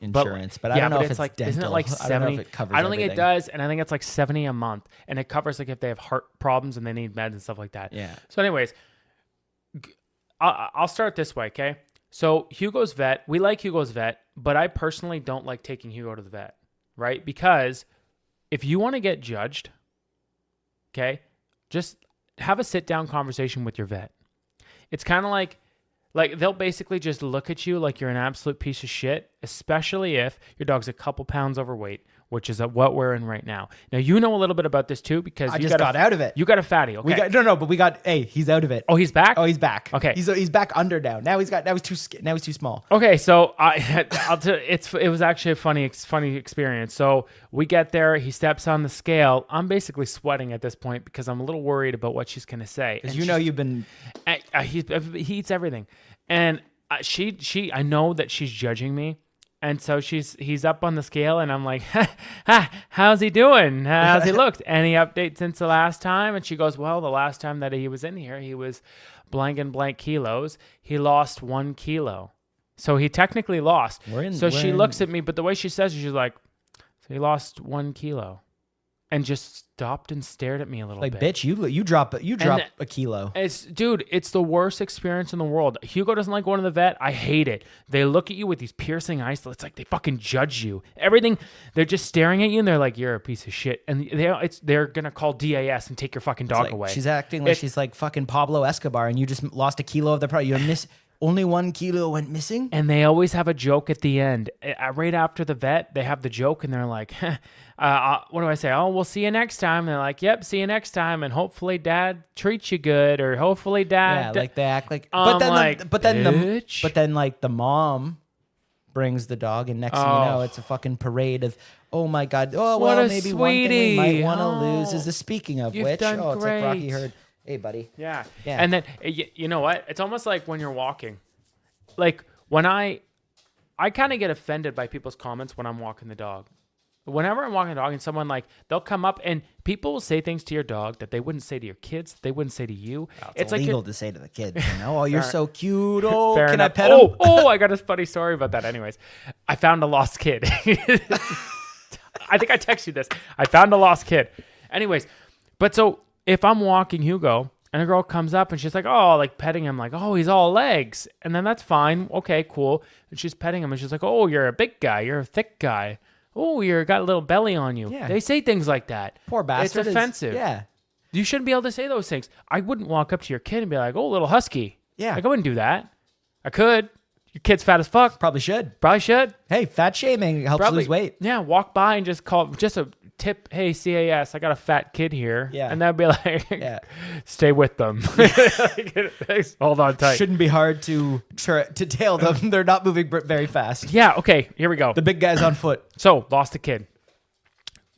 insurance, but I don't know if it's dental. Isn't it like 70? I don't know if it covers I don't think everything. it does, and I think it's like 70 a month, and it covers if they have heart problems and they need meds and stuff like that. Yeah. So anyways, I'll start this way, okay? So Hugo's vet, we like Hugo's vet, but I personally don't like taking Hugo to the vet, right? Because if you want to get judged, okay, just have a sit-down conversation with your vet. It's kind of like they'll basically just look at you like you're an absolute piece of shit, especially if your dog's a couple pounds overweight, which is what we're in right now. Now, you know a little bit about this too because I just got out of it. You got a fatty, okay? He's out of it. Oh, he's back? Oh, he's back. Okay. He's back under now. Now he's too small. Okay, so I'll tell it was actually a funny experience. So we get there, he steps on the scale. I'm basically sweating at this point because I'm a little worried about what she's going to say. Because you've been... he eats everything. And I know that she's judging me. And so he's up on the scale, and I'm like, how's he doing? How's he looked? Any update since the last time? And she goes, well, the last time that he was in here, he was blank and blank kilos. He lost 1 kilo. So he technically lost. She looks at me, but the way she says it, she's like, so he lost 1 kilo. And just stopped and stared at me a little bit. Bitch, you drop a kilo. It's the worst experience in the world. Hugo doesn't like going to the vet. I hate it. They look at you with these piercing eyes. It's like they fucking judge you. Everything, they're just staring at you and they're like, you're a piece of shit. And they're going to call DAS and take your fucking dog away. She's acting like she's like fucking Pablo Escobar and you just lost a kilo of the product. You only 1 kilo went missing? And they always have a joke at the end. Right after the vet, they have the joke and they're like, what do I say? Oh, we'll see you next time. And they're like, yep, see you next time. And hopefully dad treats you good, or hopefully dad. Yeah, like they act like, but then the mom brings the dog and next thing you know, it's a fucking parade of, oh my God. Oh, well, maybe sweetie. One thing we might want to lose is the speaking of which. Done it's great. like Rocky Herd. Hey, buddy. Yeah. And then, you know what? It's almost like when you're walking. Like when I kind of get offended by people's comments when I'm walking the dog. Whenever I'm walking the dog and someone they'll come up and people will say things to your dog that they wouldn't say to your kids, they wouldn't say to you. Well, it's illegal to say to the kids, Oh, you're so cute. Oh, Fair can enough. I pet him? Oh, I got a funny story about that. Anyways, I found a lost kid. I think I texted you this. I found a lost kid. Anyways, but so if I'm walking Hugo and a girl comes up and she's like, oh, petting him, oh, he's all legs. And then that's fine. Okay, cool. And she's petting him and she's like, oh, you're a big guy. You're a thick guy. Oh, you're got a little belly on you. Yeah. They say things like that. Poor bastard. It's offensive. Yeah. You shouldn't be able to say those things. I wouldn't walk up to your kid and be like, oh, little husky. Yeah. I wouldn't do that. I could. Your kid's fat as fuck. Probably should. Should. Hey, fat shaming helps lose weight. Yeah, walk by and just a tip, hey, CAS, I got a fat kid here. Yeah. And that'd be like, stay with them. Hold on tight. Shouldn't be hard to tail them. They're not moving very fast. Yeah, okay, here we go. The big guy's on foot. So, lost a kid.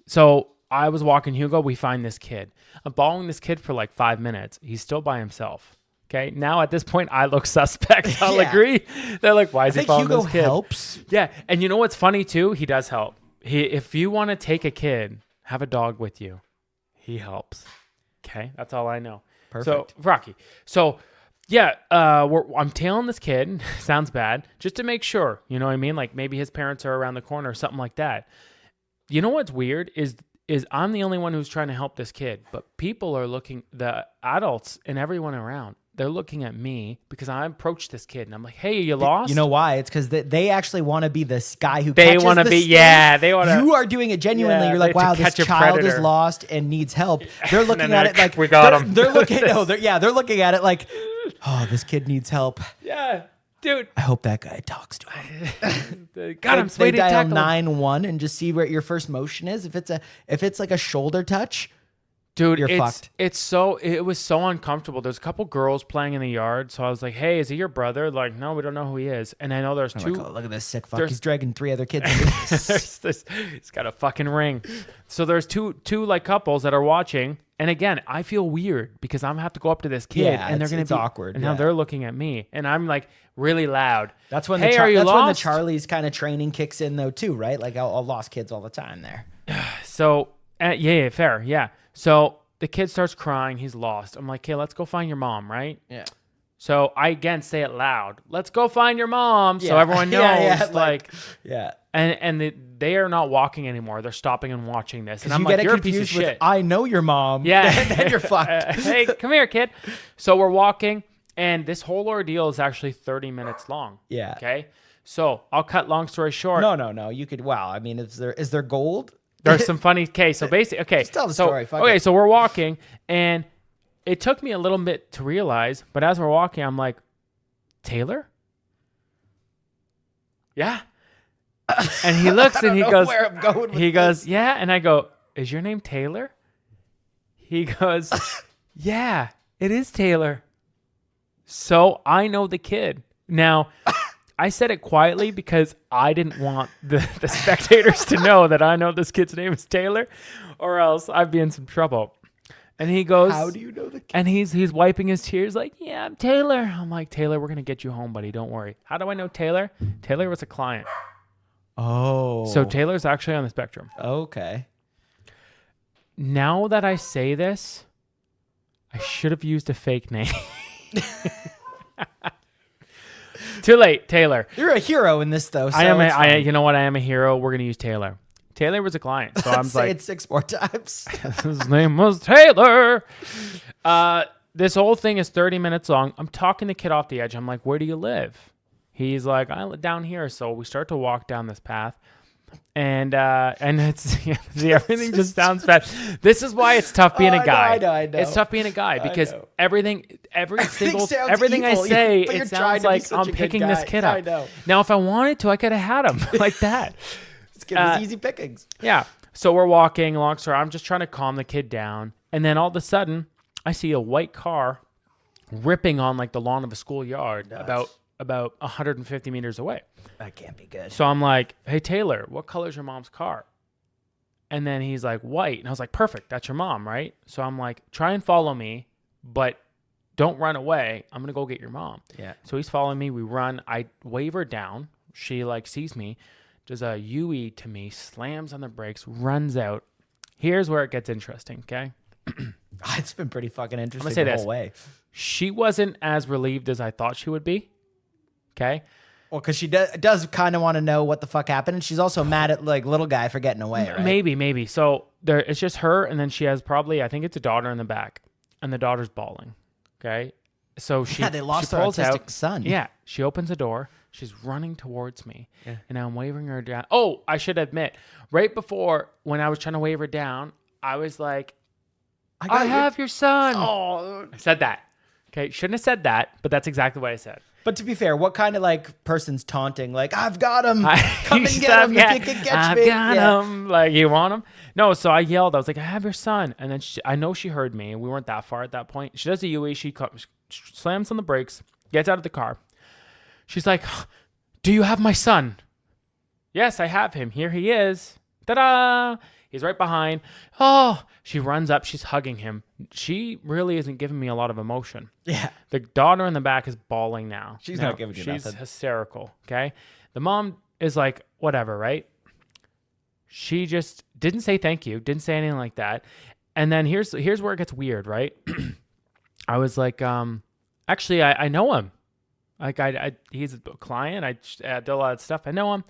So, I was walking Hugo. We find this kid. I'm following this kid for 5 minutes. He's still by himself. Okay, now at this point, I look suspect. I'll agree. They're like, why is he following Hugo this kid? Helps. Yeah, and you know what's funny too? He does help. If you want to take a kid, have a dog with you. He helps. Okay, that's all I know. Perfect. So Rocky. So yeah, I'm tailing this kid. Sounds bad. Just to make sure, you know what I mean? Maybe his parents are around the corner or something like that. You know what's weird is I'm the only one who's trying to help this kid, but people are looking. The adults and everyone around, they're looking at me because I approached this kid and I'm like, hey, you lost? You know why? It's because they actually want to be this guy who They catches want to the be, skin. yeah, they want to. You are doing it genuinely. Yeah, You're like, they wow, to this catch a child is predator. lost and needs help. They're looking at it like we got him. They're looking. No, they're looking at it like, oh, this kid needs help. Yeah, dude. I hope that guy talks to him. Got him. They Sweetie, dial tackle him. 911 and just see where your first motion is. If it's like a shoulder touch, Dude, you're fucked. It was so uncomfortable. There's a couple girls playing in the yard, so I was like, "Hey, is he your brother?" Like, no, we don't know who he is. And I know there's two. Like, oh, look at this sick fuck. there's- He's dragging 3 other kids. He's got a fucking ring. So there's two like couples that are watching, and again, I feel weird because I'm gonna have to go up to this kid, Yeah, and they're gonna it's be awkward, and now yeah. they're looking at me, and I'm like really loud. That's when Hey, the are you that's when the lost? Charlie's kind of training kicks in though too, right? Like I'll lost kids all the time there. So yeah, fair, yeah. So the kid starts crying. He's lost. I'm like, okay, let's go find your mom, right? Yeah. So I again say it loud. Let's go find your mom, so Yeah. everyone knows. Yeah, like, yeah. and they are not walking anymore. They're stopping and watching this, and I'm You like, get it you're a piece of confused with shit. I know your mom. Yeah, then you're fucked. Hey, come here, kid. So we're walking, and this whole ordeal is actually 30 minutes long. Yeah. Okay. So I'll cut long story short. No. You could. Wow. I mean, is there gold? There's some funny. Okay, so basically, okay. Just tell the so, story, fuck okay, it. so we're walking, and it took me a little bit to realize, but as we're walking, I'm like, Taylor? Yeah. And he looks and he know goes, where I'm going with he this. goes, yeah. And I go, is your name Taylor? He goes, yeah, it is Taylor. So I know the kid. Now, I said it quietly because I didn't want the spectators to know that I know this kid's name is Taylor, or else I'd be in some trouble. And he goes, How do you know the kid? and he's wiping his tears like, yeah, I'm Taylor. I'm like, Taylor, we're going to get you home, buddy. Don't worry. How do I know Taylor? Taylor was a client. Oh. So Taylor's actually on the spectrum. Okay. Now that I say this, I should have used a fake name. Too late, Taylor. You're a hero in this though. So it's I fine. you know what? I am a hero. We're going to use Taylor. Taylor was a client. So I'm Say like, it 6 more times. his name was Taylor. This whole thing is 30 minutes long. I'm talking the kid off the edge. I'm like, where do you live? He's like, I live down here. So we start to walk down this path. And it's see, everything just sounds bad. This is why it's tough being a guy. I know. It's tough being a guy because know. every sounds everything I evil, say, but you're it trying sounds to be like such a I'm good picking this guy. kid Yeah, up. I know. Now, if I wanted to, I could have had him like that. Let's get these easy pickings. Yeah. So we're walking along. So I'm just trying to calm the kid down. And then all of a sudden, I see a white car ripping on like the lawn of a schoolyard about 150 meters away. That can't be good. So I'm like, hey, Taylor, what color's your mom's car? And then he's like, white. And I was like, perfect. That's your mom, right? So I'm like, try and follow me, but don't run away. I'm going to go get your mom. Yeah. So he's following me. We run. I wave her down. She like sees me, does a UE to me, slams on the brakes, runs out. Here's where it gets interesting, okay? It's been pretty fucking interesting say the this. whole way. She wasn't as relieved as I thought she would be, okay? Well, because she does kind of want to know what the fuck happened, and she's also mad at like little guy for getting away, right? Maybe. So there, it's just her, and then she has probably, I think it's a daughter in the back, and the daughter's bawling. Okay, so They lost she their pulls autistic out, son. Yeah, she opens the door. She's running towards me, and I'm waving her down. Oh, I should admit, right before when I was trying to wave her down, I was like, "I have your son." Oh. I said that. Okay, shouldn't have said that, but that's exactly what I said. But to be fair, what kind of like person's taunting? Like, I've got him. Come and Shut get up, him yeah. if you can catch I've me. got Yeah. him. Like, you want him? No, so I yelled. I was like, I have your son. And then I know she heard me. We weren't that far at that point. She does a UE. She slams on the brakes, gets out of the car. She's like, do you have my son? Yes, I have him. Here he is. Ta-da! He's right behind. Oh, she runs up. She's hugging him. She really isn't giving me a lot of emotion. Yeah. The daughter in the back is bawling now. She's Now, not giving you She's nothing. hysterical, okay? The mom is like, whatever, right? She just didn't say thank you, didn't say anything like that. And then here's where it gets weird, right? I was like, actually, I know him. Like, he's a client. I did a lot of stuff. I know him.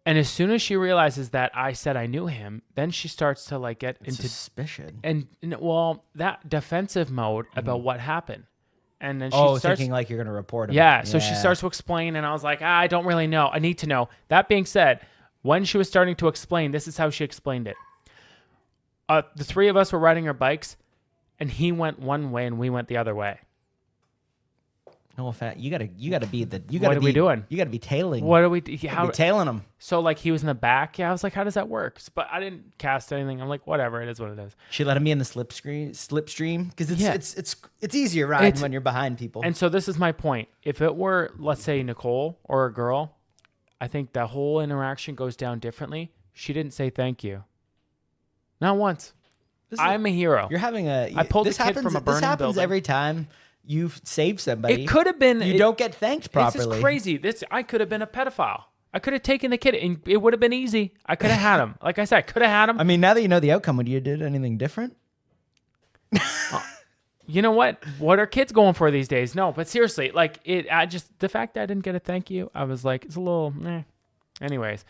And as soon as she realizes that I said I knew him, then she starts to like get into Suspicion. and well, that defensive mode about what happened. And then she starts thinking like you're going to report him. Yeah. So she starts to explain, and I was like, I don't really know. I need to know. That being said, when she was starting to explain, this is how she explained it. The three of us were riding our bikes, and he went one way and we went the other way. No offense. You gotta be What are we doing? You gotta be tailing. What are we? How tailing him? So like he was in the back. Yeah, I was like, how does that work? But I didn't cast anything. I'm like, whatever. It is what it is. She let him be in the slipstream because it's easier riding when you're behind people. And so this is my point. If it were, let's say, Nicole or a girl, I think the whole interaction goes down differently. She didn't say thank you. Not once. I'm a hero. You're having I pulled a kid from a burning This happens building. every time you've saved somebody. It could have been. You don't get thanked properly. This is crazy. I could have been a pedophile. I could have taken the kid, and it would have been easy. I could have had him. Like I said, I could have had him. I mean, now that you know the outcome, would you did anything different? You know what? What are kids going for these days? No, but seriously, like the fact that I didn't get a thank you, I was like, it's a little. Anyways,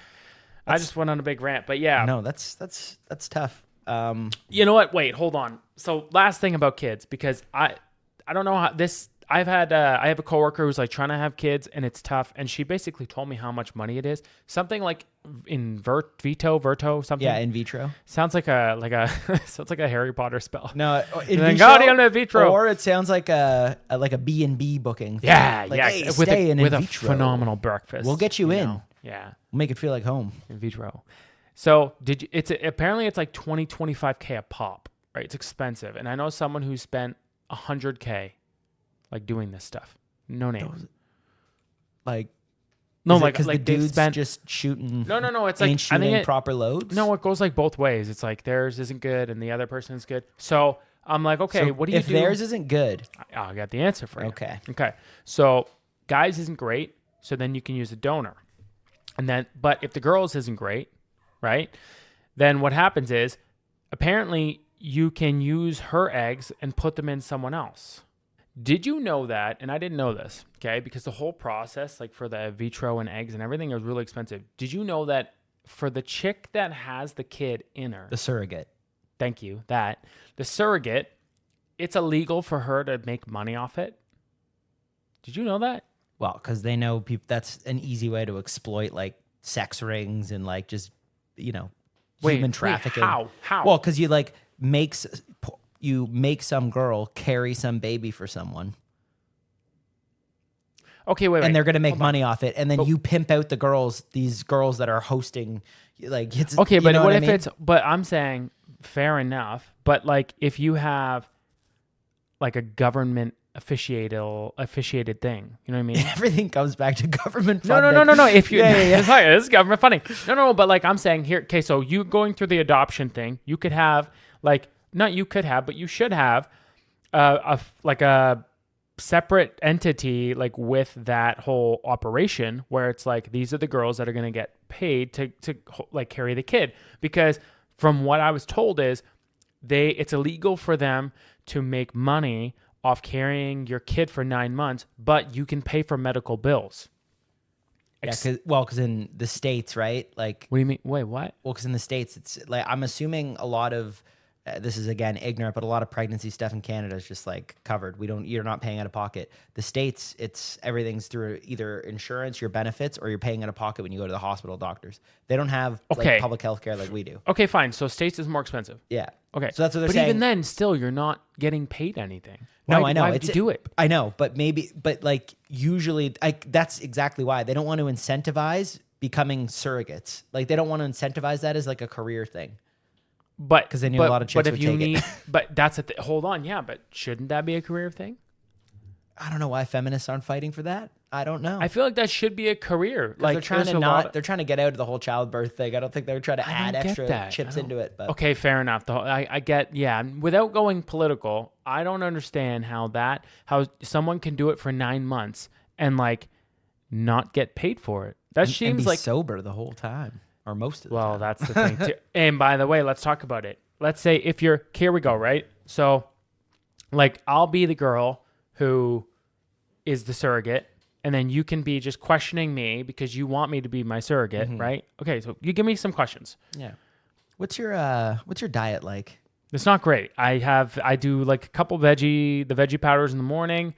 I just went on a big rant, but yeah. No, that's tough. You know what? Wait, hold on. So last thing about kids, because I don't know how this. I have a coworker who's like trying to have kids, and it's tough. And she basically told me how much money it is. Something like in Verto, something. Yeah, in vitro. Sounds like sounds like a Harry Potter spell. No, in vitro. Or it sounds like a B&B booking thing. Yeah, like, yeah. Hey, with a phenomenal breakfast. We'll get you in. Know? Yeah, we'll make it feel like home. In vitro. So apparently it's like 25K a pop, right? It's expensive. And I know someone who spent 100K like doing this stuff. No name. Like because the dude's just shooting. No. It's like shooting proper loads. No, it goes like both ways. It's like theirs isn't good and the other person's good. So I'm like, okay, what do you do? If theirs isn't good, I got the answer for you. Okay. So guys isn't great. So then you can use a donor. But if the girls isn't great, right? Then what happens is apparently you can use her eggs and put them in someone else. Did you know that? And I didn't know this, okay? Because the whole process, like for the vitro and eggs and everything, is really expensive. Did you know that for the chick that has the kid in her, the surrogate, thank you, the surrogate, it's illegal for her to make money off it? Did you know that? Well, because they know that's an easy way to exploit like sex rings and like just, human trafficking. How? Well, because you make some girl carry some baby for someone. Okay, wait. And they're going to make money off it. And then you pimp out these girls that are hosting. Like, it's okay, but what if I mean? but I'm saying fair enough. But like if you have like a government officiated thing, you know what I mean? Everything comes back to government funding. No. If you, yeah. This is government funding. No, but like I'm saying here, okay, so you going through the adoption thing, you could have like, not you could have, but you should have a separate entity like with that whole operation where it's like these are the girls that are going to get paid to like carry the kid, because from what I was told is it's illegal for them to make money off carrying your kid for 9 months, but you can pay for medical bills. Yeah, because in the States, right? Like, what do you mean? Wait, what? Well, because in the States, it's like I'm assuming a lot of this is again ignorant, but a lot of pregnancy stuff in Canada is just like covered. You're not paying out of pocket. The States, everything's through either insurance, your benefits, or you're paying out of pocket when you go to the hospital doctors. They don't have like, public health care like we do. Okay, fine. So States is more expensive. Yeah. Okay. So that's what they're saying. But even then, still, you're not getting paid anything. I know. Why would you do it? I know, but like usually, that's exactly why they don't want to incentivize becoming surrogates. Like they don't want to incentivize that as like a career thing. But because they knew a lot of chicks would take it. But that's hold on, yeah. But shouldn't that be a career thing? I don't know why feminists aren't fighting for that. I don't know. I feel like that should be a career. Like they're trying to get out of the whole childbirth thing. I don't think they're trying to add extra chips into it. But okay, fair enough. I get, yeah. Without going political, I don't understand how someone can do it for 9 months and like not get paid for it. That seems and be like sober the whole time. Or most of the time. Well, that's the thing too. And by the way, let's talk about it. Let's say here we go, right? So like I'll be the girl who is the surrogate, and then you can be just questioning me because you want me to be my surrogate, right? Okay, so you give me some questions. Yeah. What's your diet like? It's not great. I do like a couple the veggie powders in the morning,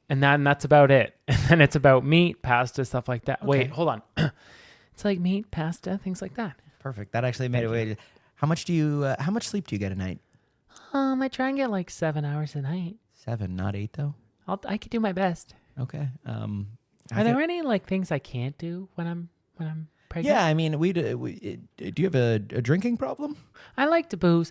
and that's about it. And then it's about meat, pasta, stuff like that. Okay. Wait, hold on. It's like meat, pasta, things like that. Perfect. That actually made it way. How much sleep do you get a night? I try and get like 7 hours a night. 7, not 8 though. I could do my best. Okay. Are there any like things I can't do when I'm pregnant? Yeah, I mean, do you have a drinking problem? I like to booze,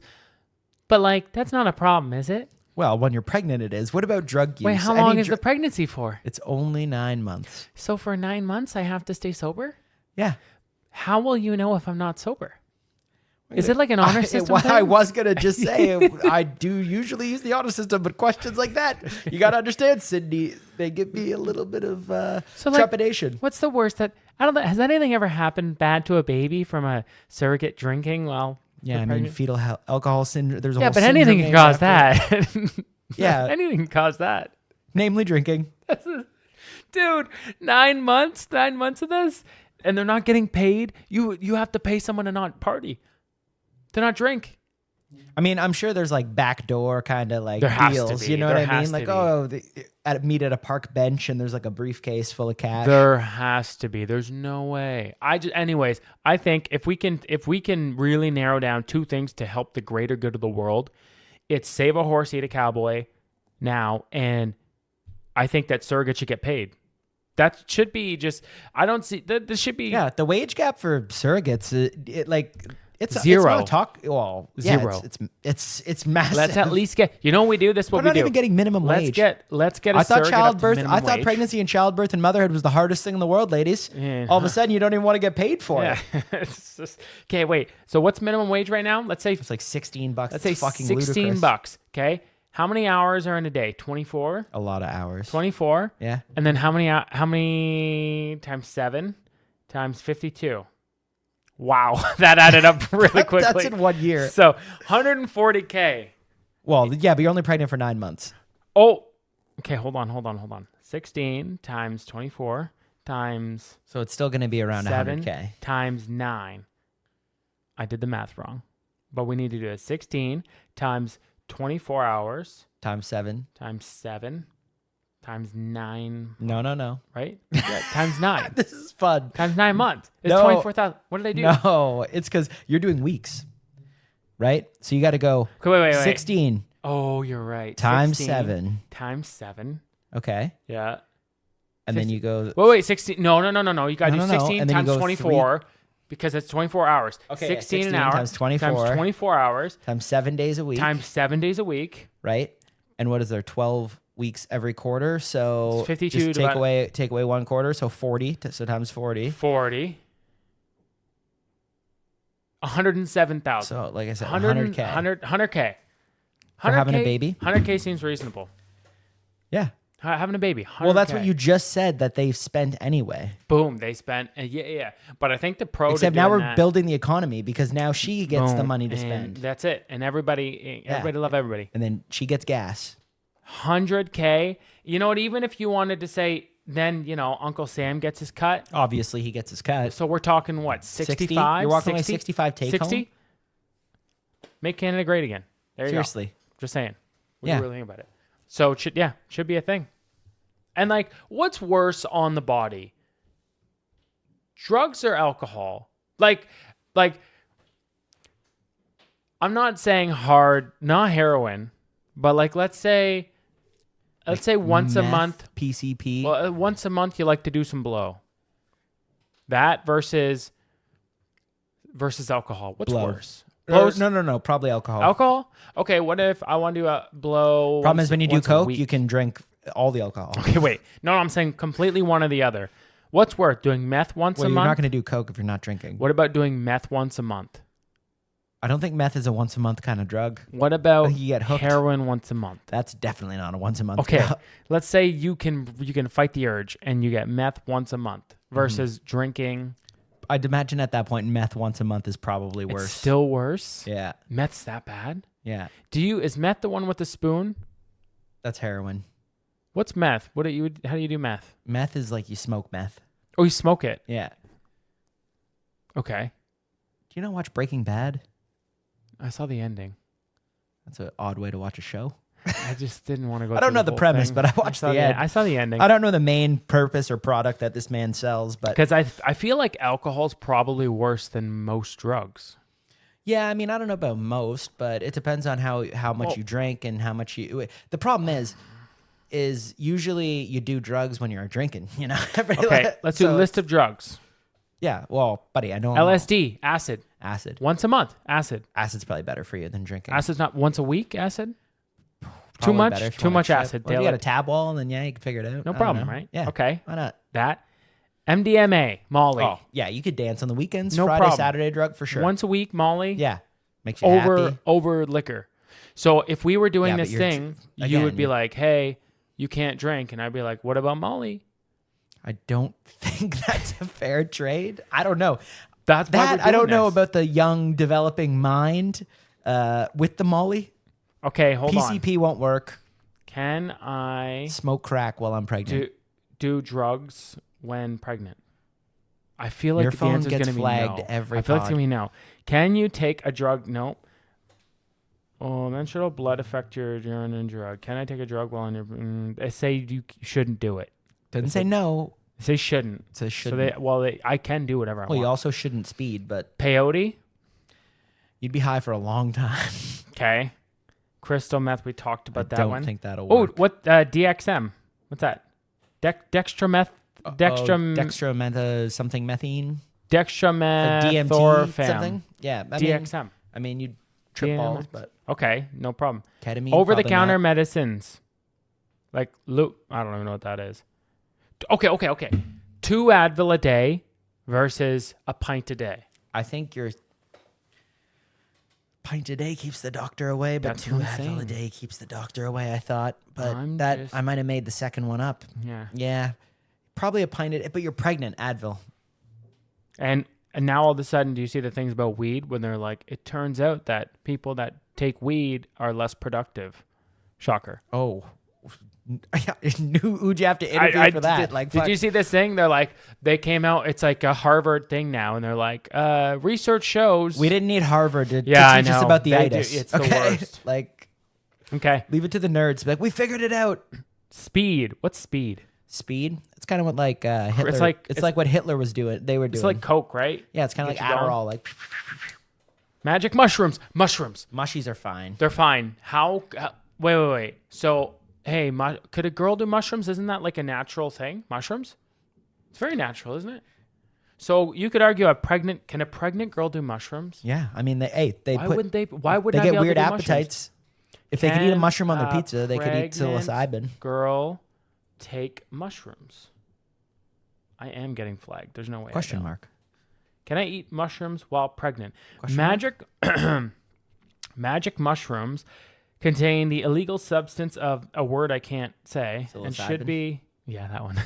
but like that's not a problem, is it? Well, when you're pregnant, it is. What about drug use? Wait, how long is the pregnancy for? It's only 9 months. So for 9 months, I have to stay sober? Yeah. How will you know if I'm not sober? Is it like an honor system thing? I was going to just say, I do usually use the honor system, but questions like that, you got to understand, Sydney, they give me a little bit of trepidation. What's the worst has anything ever happened bad to a baby from a surrogate drinking? Well, yeah, I mean, fetal alcohol syndrome. There's a yeah, whole but anything can cause that. Yeah. Anything can cause that. Namely drinking. Dude, 9 months of this, and they're not getting paid. You have to pay someone to not party. To not drink. I mean, I'm sure there's like backdoor kind of like There has to deals. be. You know There what I has mean? to Like, be. meet at a park bench and there's like a briefcase full of cash. There has to be. There's no way. Anyways, I think if we can really narrow down 2 things to help the greater good of the world, it's save a horse, eat a cowboy now, and I think that surrogates should get paid. That should be just. I don't see that. This should be. Yeah, the wage gap for surrogates, it's zero. It's not a talk. Well, yeah, Zero. It's massive. Let's at least get. You know what we do? This is what We're we do. not even getting minimum wage. Let's get. I thought childbirth. I thought pregnancy and childbirth and motherhood was the hardest thing in the world, ladies. Yeah. All of a sudden, you don't even want to get paid for it. It's just, okay, wait. So what's minimum wage right now? Let's say It's like $16. let's It's say fucking 16 ludicrous. bucks. Okay, how many hours are in a day? 24. A lot of hours. 24. Yeah. And then how many times 7 times 52? Wow, that added up really quickly. That's in 1 year. So 140K. Well, yeah, but you're only pregnant for 9 months. Oh, okay. Hold on. 16 times 24 times So it's still going to be around 7 100K. times 9. I did the math wrong, but we need to do it. 16 times 24 hours Times 7. times 7 times 9. No. Right? Yeah, times 9. This is fun. Times 9 months. It's No. 24,000. What did I do? No, it's because you're doing weeks, right? So you got to go Okay, wait. 16 Oh, you're right. times 16 7. times 7. Okay. Yeah. And then you go. Wait. 16. No. You got to No, do no, no. 16 And then you times go 24 because it's 24 hours. Okay, 16 an 16 hour times 24. times 24 hours Times 7 days a week. times 7 days a week. Right? And what is there? 12 weeks every quarter. So It's 52 just take divided- away 1 quarter. So 40. So times 40. 40. 107,000. So like I said, 100K. 100K. 100K. For having a baby? 100K seems reasonable. Yeah. Having a baby. 100K. Well, that's what you just said that they've spent anyway. Boom. They spent. Yeah. But I think the pro. Except now we're building the economy because now she gets the Boom. money to And spend. that's it. And everybody love everybody. And then she gets gas. 100K. You know what? Even if you wanted to say, then, Uncle Sam gets his cut. Obviously, he gets his cut. So we're talking what? 65? You're walking away 65 take 60? home? Make Canada great again. There you Seriously. go. Just saying. What Yeah. do you really think about it? So, should be a thing. And like, what's worse on the body? Drugs or alcohol? Like, I'm not saying hard, not heroin, but like, let's say once a Meth, month, PCP. well, once a month you like to do some blow. That versus alcohol. What's Blow. worse? No. Probably alcohol. Alcohol? Okay, what if I want to do a blow? Problem is when you do once a coke, week? you can drink all the alcohol. Okay, wait. No, I'm saying completely one or the other. What's worse, doing meth once Well, a you're month? not going to do coke if you're not drinking. What about doing meth once a month? I don't think meth is a once a month kind of drug. What about You get hooked. heroin once a month? That's definitely not a once a month. Okay, drug. let's say you can fight the urge and you get meth once a month versus drinking. I'd imagine at that point, meth once a month is probably worse. It's still worse. Yeah. Meth's that bad? Yeah. Is meth the one with the spoon? That's heroin. What's meth? How do you do meth? Meth is like you smoke meth. Oh, you smoke it. Yeah. Okay. Do you not watch Breaking Bad? I saw the ending. That's an odd way to watch a show. I just didn't want to go. I don't know the whole premise, thing. but I watched the end. I saw the ending. I don't know the main purpose or product that this man sells, but Because I feel like alcohol is probably worse than most drugs. yeah, I mean, I don't know about most, but it depends on how much you drink and how much you. The problem is usually you do drugs when you're drinking. You know. Okay, let's do a list of drugs. Yeah, well, buddy, I know LSD, acid. Acid. Once a month, acid. Acid's probably better for you than drinking. Acid's not once a week, acid? Probably Too much? better if you Too wanna much chip. acid. Well, if you daily. got a tab wall, then yeah, you can figure it out. No I don't problem, know. right? Yeah. Okay. Why not? That. MDMA, Molly. Oh, yeah, you could dance on the weekends. No Friday, problem. Saturday drug for sure. Once a week, Molly. Yeah. Makes you happy. Over liquor. So if we were doing Yeah, but this you're thing, you would be like, hey, you can't drink. And I'd be like, what about Molly? I don't think that's a fair trade. I don't know. That's why we're I don't doing know this. about the young developing mind with the Molly. Okay, hold on. PCP won't work. Can I Smoke crack while I'm pregnant. do drugs when pregnant? I feel like Your the phone answer is gets going to be flagged no. every I feel like it's pod. going to be no. Can you take a drug? No. Oh, menstrual blood affect your urine and drug. Can I take a drug while on your? They say you shouldn't do it. Doesn't say no. They say shouldn't. It says So shouldn't. I can do whatever I Well, you want. also shouldn't speed, but Peyote. you'd be high for a long time. Okay. Crystal meth. We talked about that I don't one. think that'll Oh, work. what DXM? What's that? Dextrameth. Dextramethazine something methine. Dextramethorphan. DMT something. Yeah, DXM. I mean, you'd trip DMX. balls, but Okay, no problem. ketamine. Over-the-counter probably medicines, like I don't even know what that is. Okay. 2 Advil a day versus a pint a day. not. I think your pint a day keeps the doctor away, but That's 2 what I'm Advil a saying. day keeps the doctor away. I thought, but I'm that just- I might have made the second one up. Yeah. Yeah, probably a pint a day, but you're pregnant. Advil. And now all of a sudden, do you see the things about weed when they're like, it turns out that people that take weed are less productive. Shocker. Oh, who'd you have to interview for that? Did you see this thing? They're like, they came out. It's like a Harvard thing now, and they're like, research shows. We didn't need Harvard to Yeah, I teach us know. about the They do. itis. It's the okay? worst. Like, Okay. leave it to the nerds. Be like, we figured it out. Speed. What's speed? Speed. It's kind of what like Hitler. It's like- it's like what Hitler was doing. They were doing. It's like Coke, right? yeah, it's kind of Get like you going. Adderall. Like Magic mushrooms. mushies are fine. They're fine. How wait. So, hey, could a girl do mushrooms? Isn't that like a natural thing? Mushrooms? It's very natural, isn't it? So you could argue can a pregnant girl do mushrooms? Yeah, I mean they Why wouldn't they? Why would they I get be able weird to do mushrooms? appetites? If they could eat a Can mushroom on their a pizza, they could eat pregnant psilocybin. Girl, take mushrooms. I am getting flagged. There's no way. Question mark. Can I eat mushrooms while pregnant? Question mark? Magic mushrooms contain the illegal substance of a word I can't say and should Psilocybin? be that one.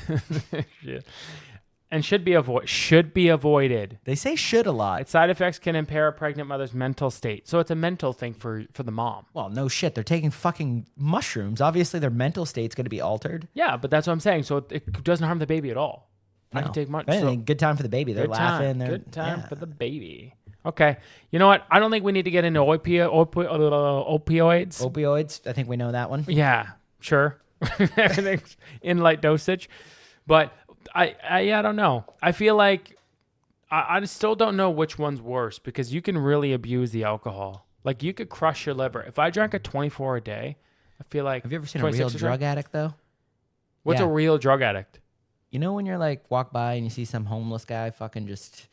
Yeah. And should be avoided. They say should a lot. Its side effects can impair a pregnant mother's mental state. So it's a mental thing for the mom. Well, no shit. They're taking fucking mushrooms. Obviously, their mental state's going to be altered. Yeah, but that's what I'm saying. So it doesn't harm the baby at all. I can No. take much. If anything, good time for the baby. They're Good laughing. time. They're Good time yeah. for the baby. Okay. You know what? I don't think we need to get into opioids. Opioids. I think we know that one. Yeah, sure. Everything's in light dosage. But I don't know. I feel like I still don't know which one's worse because you can really abuse the alcohol. Like you could crush your liver. If I drank a 24 a day, I feel like. Have you ever seen a 26 real day? drug addict though? What's Yeah. a real drug addict? You know when you're like walk by and you see some homeless guy fucking just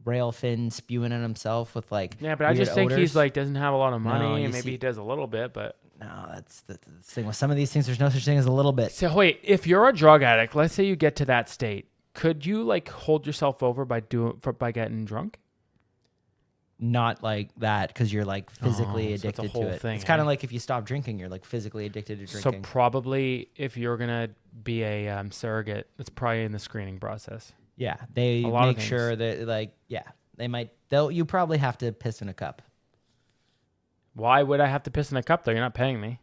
rail thin spewing at himself with like Yeah, but I weird just think odors? he's like doesn't have a lot of money No, you and maybe see- he does a little bit, but. No, that's the thing with some of these things. There's no such thing as a little bit. So wait, if you're a drug addict, let's say you get to that state, could you like hold yourself over by getting drunk? Not like that because you're like physically Oh, so it's a addicted whole to it. thing, It's kind eh? of like if you stop drinking, you're like physically addicted to drinking. So probably if you're gonna be a surrogate, it's probably in the screening process. yeah, they a lot of make things. sure that like you probably have to piss in a cup. Why would I have to piss in a cup though? You're not paying me.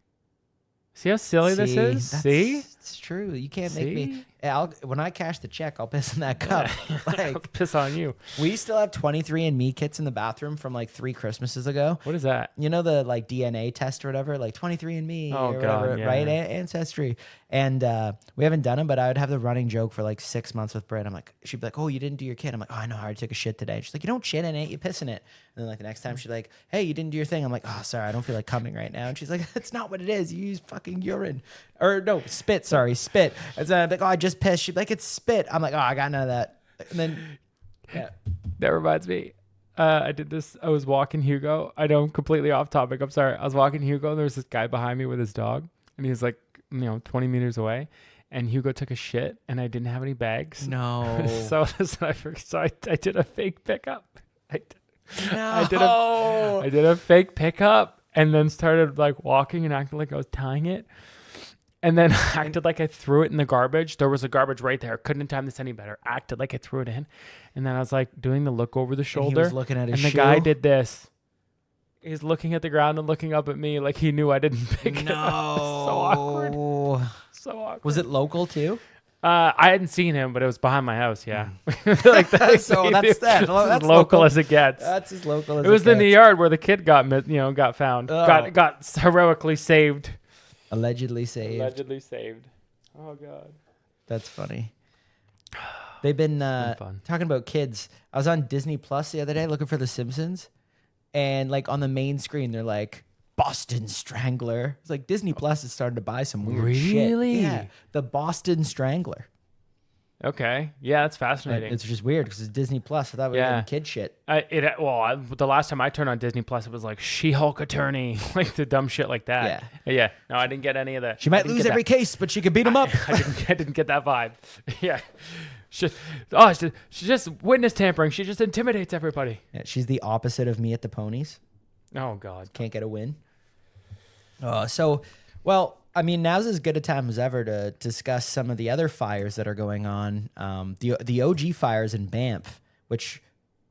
See how silly this is? See? It's true. You can't make me. See? When I cash the check, I'll piss in that cup. I'll Like, piss on you. we still have 23andMe kits in the bathroom from like 3 Christmases ago. What is that? You know the like DNA test or whatever, like 23andMe Oh, or God, whatever, yeah. right? Ancestry. And we haven't done them, but I would have the running joke for like 6 months with Britt. I'm like, she'd be like, "Oh, you didn't do your kit." I'm like, "Oh, I know. I already took a shit today." She's like, "You don't shit in it, you piss in it." And then like the next time she's like, "Hey, you didn't do your thing." I'm like, "Oh, sorry, I don't feel like coming right now." And she's like, "That's not what it is. You use fucking urine." Or no, spit, sorry, spit. And so I'm like, "Oh, I just pissed." She'd be like, "It's spit." I'm like, "Oh, I got none of that." And then, yeah. That reminds me. I did this. I was walking Hugo. I know I'm completely off topic. I'm sorry. I was walking Hugo and there was this guy behind me with his dog. And he was like, 20 meters away. And Hugo took a shit and I didn't have any bags. No. So I did a fake pickup. I did a fake pickup and then started like walking and acting like I was tying it. And then acted like I threw it in the garbage. There was a garbage right there. Couldn't have timed this any better. Acted like I threw it in. And then I was like doing the look over the shoulder. And he was looking at his and the shoe. guy did this. He's looking at the ground and looking up at me like he knew I didn't pick it up. So awkward. So awkward. Was it local too? I hadn't seen him, but it was behind my house. Yeah. Like that, So that's that. That's as local local. as it gets. That's as local as It was it in the gets. yard where the kid got found. Oh. Got heroically saved. Allegedly saved. Allegedly saved. Oh God. That's funny. They've been fun. talking about kids. I was on Disney Plus the other day looking for The Simpsons, and like on the main screen, they're like Boston Strangler. It's like Disney Plus is starting to buy some weird shit. Really? Yeah, the Boston Strangler. Okay. Yeah, that's fascinating. It's just weird because it's Disney Plus. I thought we were getting kid shit. The last time I turned on Disney Plus, it was like She-Hulk attorney, like the dumb shit like that. Yeah. No, I didn't get any of that. She might lose every case, but she could beat him up. I didn't get that vibe. Yeah. She's just witness tampering. She just intimidates everybody. Yeah, she's the opposite of me at the ponies. Oh God. Can't get a win. I mean, now's as good a time as ever to discuss some of the other fires that are going on. The OG fires in Banff, which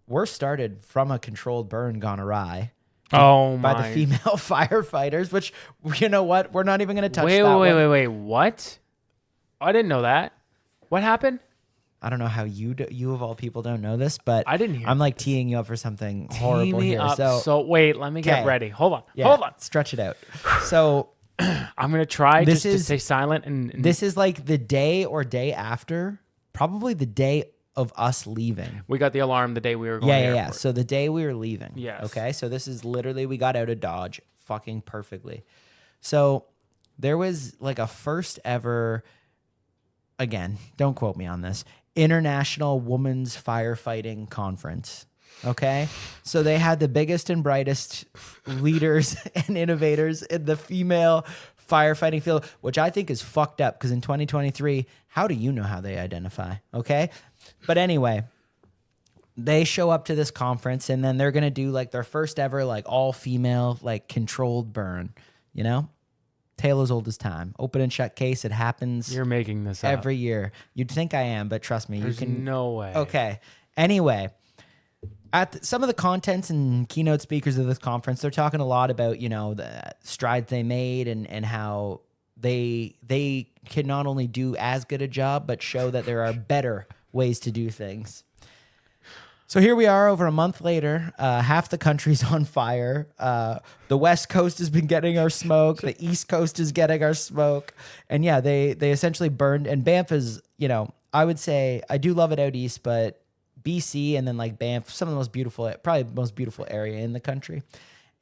were started from a controlled burn gone awry. Oh by my. the female firefighters, which, you know what? We're not even going to touch that one. Wait. What? I didn't know that. What happened? I don't know how you of all people don't know this, but I didn't hear I'm like teeing you up for something horrible Tee me here. up. So Wait, let me get ready. Hold on. yeah, Hold on. stretch it out. So I'm going to try This to is- stay silent. And this is like the day or day after, probably the day of us leaving. we got the alarm the day we were going to the Yeah. airport. So the day we were leaving. Yes. Okay. So this is literally, we got out of Dodge fucking perfectly. So there was like a first ever, again, don't quote me on this, International Women's Firefighting Conference. Okay. So they had the biggest and brightest leaders and innovators in the female firefighting field, which I think is fucked up because in 2023, how do you know how they identify? Okay. But anyway, they show up to this conference and then they're going to do like their first ever, like all female, like controlled burn, you know, tale as old as time, open and shut case. It happens You're making this up. every year. You'd think I am, but trust me, There's you can. no way. Okay. Anyway, some of the contents and keynote speakers of this conference, they're talking a lot about, you know, the strides they made and how they can not only do as good a job, but show that there are better ways to do things. So here we are over a month later, half the country's on fire. The West Coast has been getting our smoke. The East Coast is getting our smoke. And yeah, they essentially burned. And Banff is, you know, I would say I do love it out East, but BC and then like Banff, some of the most beautiful, probably the most beautiful area in the country.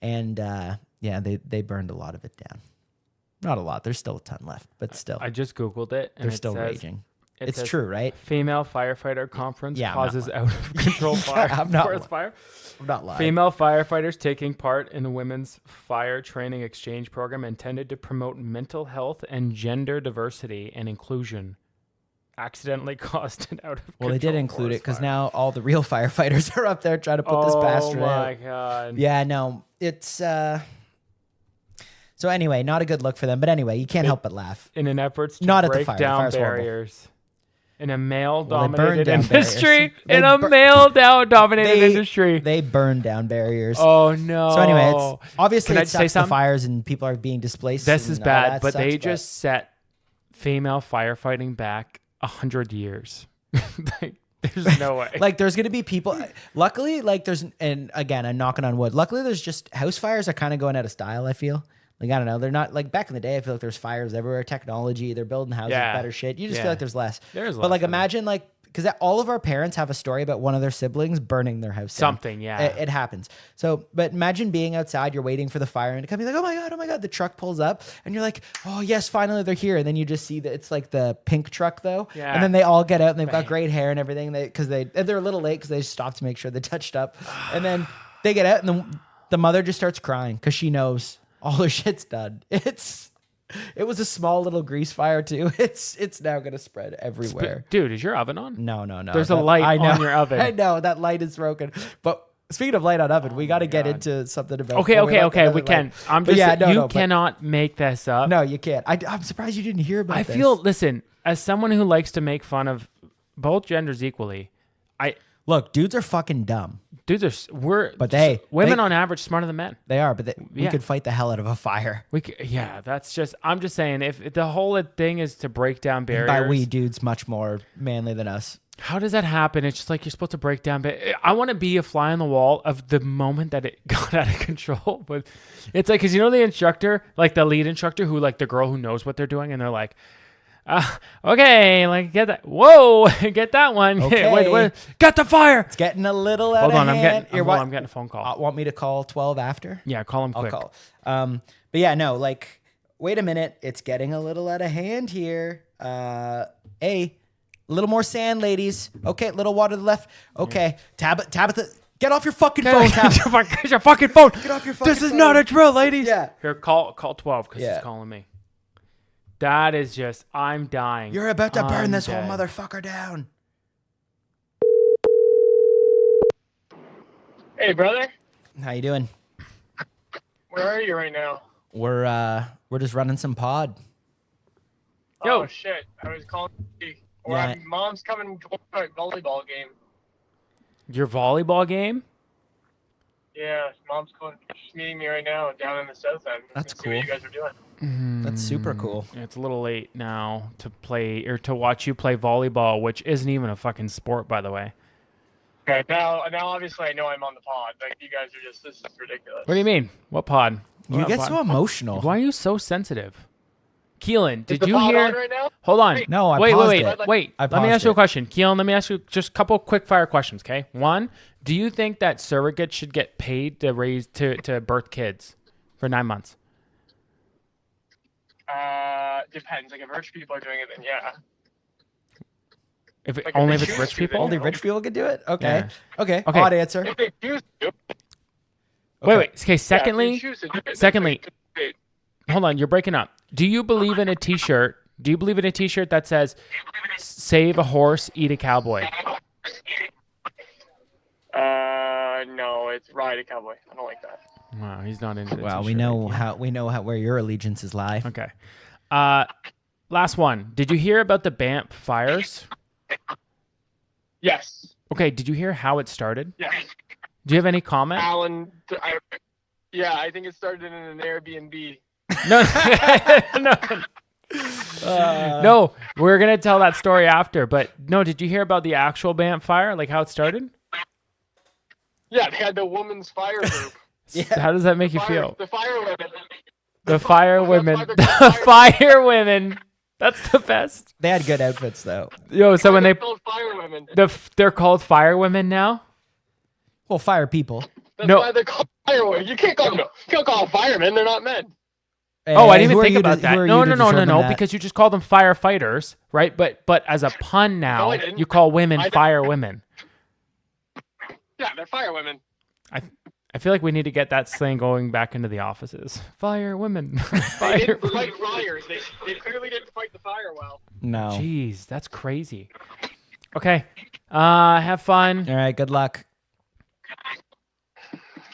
And yeah, they burned a lot of it down. Not a lot. There's still a ton left, but still. I just Googled it. And they're it still says, raging. it It's says, true, right? Female firefighter conference Yeah, I'm not causes lying. out of control fire. I'm not forest lying. fire. I'm not lying. Female firefighters taking part in the Women's Fire Training Exchange Program intended to promote mental health and gender diversity and inclusion accidentally caused an out of Well, they did control include it forest because fire. now all the real firefighters are up there trying to put this bastard Oh out. my God. Yeah, no, it's so anyway, not a good look for them. But anyway, you can't help but laugh. In an effort to Not at the break fire. The down fire's horrible. barriers. In a Well, male-dominated they burned down industry. barriers. In a industry. They burned down barriers. Oh no. So anyway, it's obviously Can I it say sucks the something? fires and people are being displaced. This and is all bad, that but sucks, they just set female firefighting back 100 years. Like, there's no way. Like there's gonna be people. Luckily, like and again, I'm knocking on wood. Luckily, there's just house fires are kind of going out of style. I feel like I don't know. They're not like back in the day. I feel like there's fires everywhere. Technology, they're building houses, better shit. You just feel like there's less. There's less. But like imagine like because all of our parents have a story about one of their siblings burning their house down. Something, yeah. It happens. So, but imagine being outside, you're waiting for the fireman to come. You're like, oh my God. The truck pulls up and you're like, oh yes, finally they're here. And then you just see that it's like the pink truck though. Yeah. And then they all get out and they've got great hair and everything. They're a little late because they stopped to make sure they touched up. And then they get out and the mother just starts crying because she knows all her shit's done. It was a small little grease fire too. It's now gonna spread everywhere. Dude, is your oven on? No. There's a light on your oven. I know that light is broken. But speaking of light on oven, we got to get into something about. Okay. We can. I'm just you cannot make this up. No, you can't. I'm surprised you didn't hear about this. Listen, as someone who likes to make fun of both genders equally, look, dudes are fucking dumb. Women on average smarter than men. They are, but we could fight the hell out of a fire. I'm just saying, if the whole thing is to break down barriers. And by we, dudes much more manly than us. How does that happen? It's just like you're supposed to break down. I want to be a fly on the wall of the moment that it got out of control. But it's like, because the instructor, like the lead instructor who like the girl who knows what they're doing. And they're like, okay, like get that. Whoa, get that one. Okay. Wait, get the fire. It's getting a little out of hand. I'm getting a phone call. Want me to call 12 after? Yeah, call him quick. I'll call. But yeah, no, like, wait a minute. It's getting a little out of hand here. A little more sand, ladies. Okay, little water to the left. Okay, Tabitha, get off your fucking phone, Tabitha. Get your fucking phone. Get off your fucking phone. This is not a drill, ladies. Yeah. Here, call 12 because he's calling me. That is just, I'm dying. You're about to burn this whole motherfucker down. Hey, brother. How you doing? Where are you right now? We're just running some pod. Yo. Oh, shit. I was calling Mom's coming to my volleyball game. Your volleyball game? Yeah, Mom's meeting me right now down in the south end. That's cool. cool. See what you guys are doing. That's super cool. It's a little late now to play or to watch you play volleyball, which isn't even a fucking sport, by the way. Okay, now obviously I know I'm on the pod. Like, you guys are just, this is ridiculous. What do you mean? What pod? You get so emotional. Why are you so sensitive? Keelan, did you pod hear? on right now? Hold on. No, I wait. I Let me ask you a it. question. Keelan, let me ask you just a couple quick fire questions, okay? One, do you think that surrogates should get paid to raise to birth kids for 9 months? Depends. Like, if rich people are doing it, then yeah. If Like, only if if they it's choose rich to, people? then Only rich people can do it? Okay. Yeah. Okay. Okay. Odd answer. If they choose to. Wait. Okay. Yeah, if Secondly, they choose to do it, then secondly, they get paid. hold on. You're breaking up. Do you believe in a T-shirt? Do you believe in a T-shirt that says "Save a horse, eat a cowboy"? No, it's ride a cowboy. I don't like that. Wow, he's not into the Well, T-shirt. we know where your allegiances lie. Okay. Last one. Did you hear about the Banff fires? Yes. Okay. Did you hear how it started? Yes. Do you have any comment? Alan, I think it started in an Airbnb. No. No, we're gonna tell that story after. But no, did you hear about the actual Banff fire? Like how it started? Yeah, they had the women's fire group. How does that make you feel? The fire women. The fire women. That's why they're The called fire women. That's the best. They had good outfits though. Yo, so when They're called fire women. they're called fire women now. Well, fire people. That's no. why they're called fire women. You can't call them firemen. They're not men. Oh, I didn't Who even are think you about to- that. who are No, you to determine that? because you just call them firefighters, right? But as a pun now, No, I didn't. you call women I didn't. fire women. Yeah, they're fire women. I feel like we need to get that slang going back into the offices. Fire women. They Fire. didn't fight fires. They clearly didn't fight the fire well. No. Jeez, that's crazy. Okay. Have fun. All right. Good luck.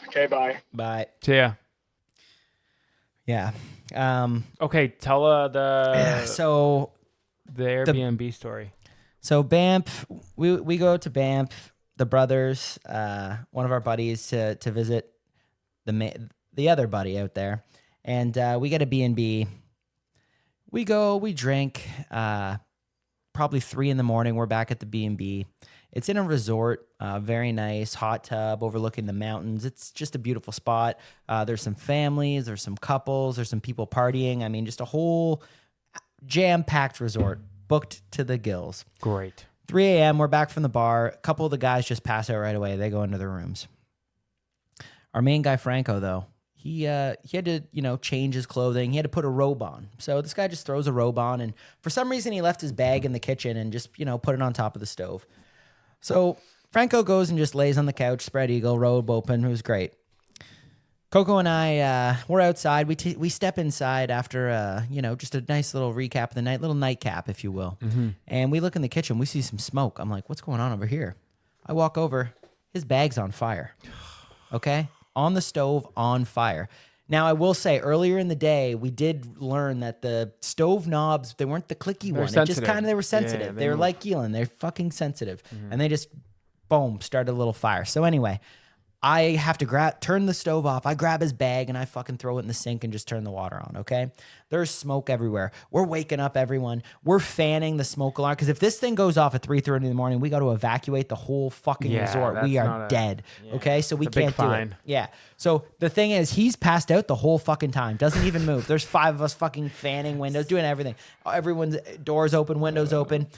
Okay, bye. Bye. See ya. Yeah. Okay, tell So the Airbnb story. So Banff, we go to Banff, the brothers, one of our buddies to visit the other buddy out there, and we get a B&B. We go, we drink. Probably 3 a.m. We're back at the B&B. It's in a resort, very nice, hot tub overlooking the mountains. It's just a beautiful spot. There's some families, there's some couples, there's some people partying. I mean, just a whole jam-packed resort, booked to the gills. Great. 3 a.m., we're back from the bar. A couple of the guys just pass out right away. They go into their rooms. Our main guy, Franco, though, he had to, change his clothing. He had to put a robe on. So this guy just throws a robe on, and for some reason he left his bag in the kitchen and just, put it on top of the stove. So Franco goes and just lays on the couch, spread eagle, robe open. It was great. Coco and I, we're outside. We step inside after, just a nice little recap of the night, little nightcap, if you will. Mm-hmm. And we look in the kitchen. We see some smoke. I'm like, what's going on over here? I walk over. His bag's on fire. Okay? On the stove, on fire. Now, I will say, earlier in the day, we did learn that the stove knobs, they weren't the clicky one. Sensitive. It just kind of, they were sensitive. Yeah, they were like Keelan. They're fucking sensitive. Mm-hmm. And they just, boom, started a little fire. So anyway, I have to turn the stove off. I grab his bag and I fucking throw it in the sink and just turn the water on, okay? There's smoke everywhere. We're waking up everyone. We're fanning the smoke alarm. Because if this thing goes off at 3:30 in the morning, we got to evacuate the whole fucking resort. We are dead, okay? So we can't do it. Yeah. So the thing is, he's passed out the whole fucking time. Doesn't even move. There's 5 of us fucking fanning windows, doing everything. Everyone's doors open, windows open.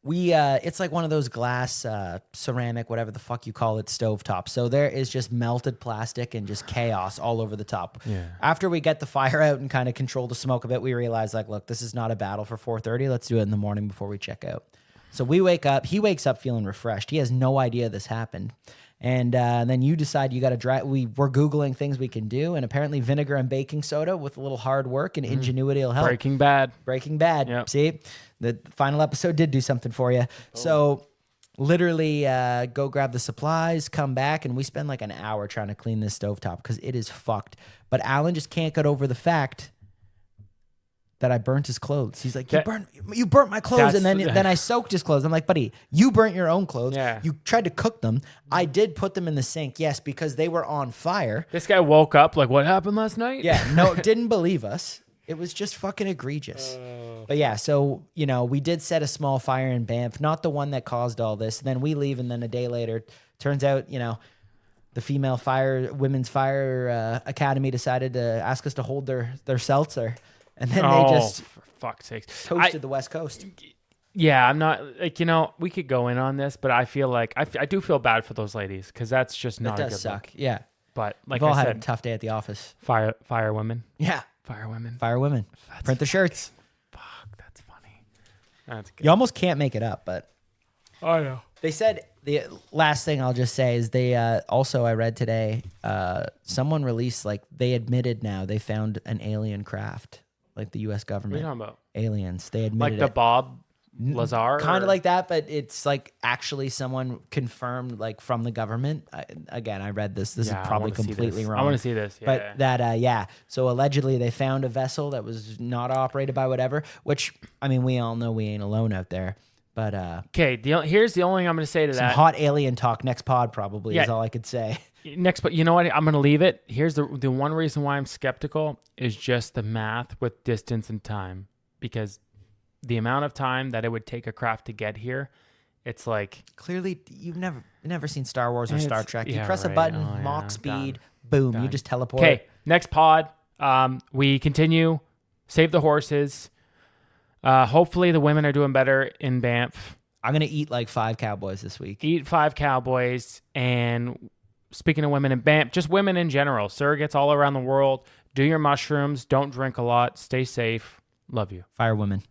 It's like one of those glass, ceramic, whatever the fuck you call it, stovetop. So there is just melted plastic and just chaos all over the top. Yeah. After we get the fire out and kind of control the smoke a bit, we realize, like, look, this is not a battle for 4:30. Let's do it in the morning before we check out. So we wake up. He wakes up feeling refreshed. He has no idea this happened. And then you decide you got to drive. We're Googling things we can do. And apparently vinegar and baking soda with a little hard work and ingenuity will help. Breaking Bad. Yep. See? The final episode did do something for you. Oh. So literally go grab the supplies, come back, and we spend like an hour trying to clean this stovetop because it is fucked. But Alan just can't get over the fact that I burnt his clothes. He's like, you burnt my clothes, and then I soaked his clothes. I'm like, buddy, you burnt your own clothes. Yeah. You tried to cook them. I did put them in the sink, yes, because they were on fire. This guy woke up like, what happened last night? Yeah, no, didn't believe us. It was just fucking egregious. But yeah, so, we did set a small fire in Banff, not the one that caused all this. And then we leave, and then a day later, turns out, the Women's Fire Academy decided to ask us to hold their seltzer. And then they just, for fuck's sakes, toasted the West Coast. Yeah, I'm not, we could go in on this, but I feel like, I do feel bad for those ladies, because that's just not a good suck. look. Yeah. But like We've all I said, had a tough day at the office. Fire women. Yeah. Fire women. Print the shirts. Fuck, that's funny. That's good. You almost can't make it up, but. I know. They said, the last thing I'll just say is they also, I read today, someone released, they admitted now they found an alien craft, like the U.S. government. What are you talking about? Aliens. They admitted like the Bob Lazar? Kind of like that, but it's actually someone confirmed from the government. Again, I read this. This is probably completely wrong. I want to see this. Yeah. But that, so allegedly they found a vessel that was not operated by whatever, which, we all know we ain't alone out there. But okay, here's the only thing I'm going to say to that. Some hot alien talk next pod probably is all I could say. Next, but you know what? I'm going to leave it. Here's the one reason why I'm skeptical is just the math with distance and time, because the amount of time that it would take a craft to get here, it's like clearly you've never seen Star Wars or Star Trek. You press a button, Mach speed, boom, done. You just teleport. Okay, next pod, we continue. Save the horses. Hopefully the women are doing better in Banff. I'm gonna eat 5 cowboys this week. Eat 5 cowboys, and speaking of women in Banff, just women in general, surrogates all around the world. Do your mushrooms. Don't drink a lot. Stay safe. Love you. Fire women.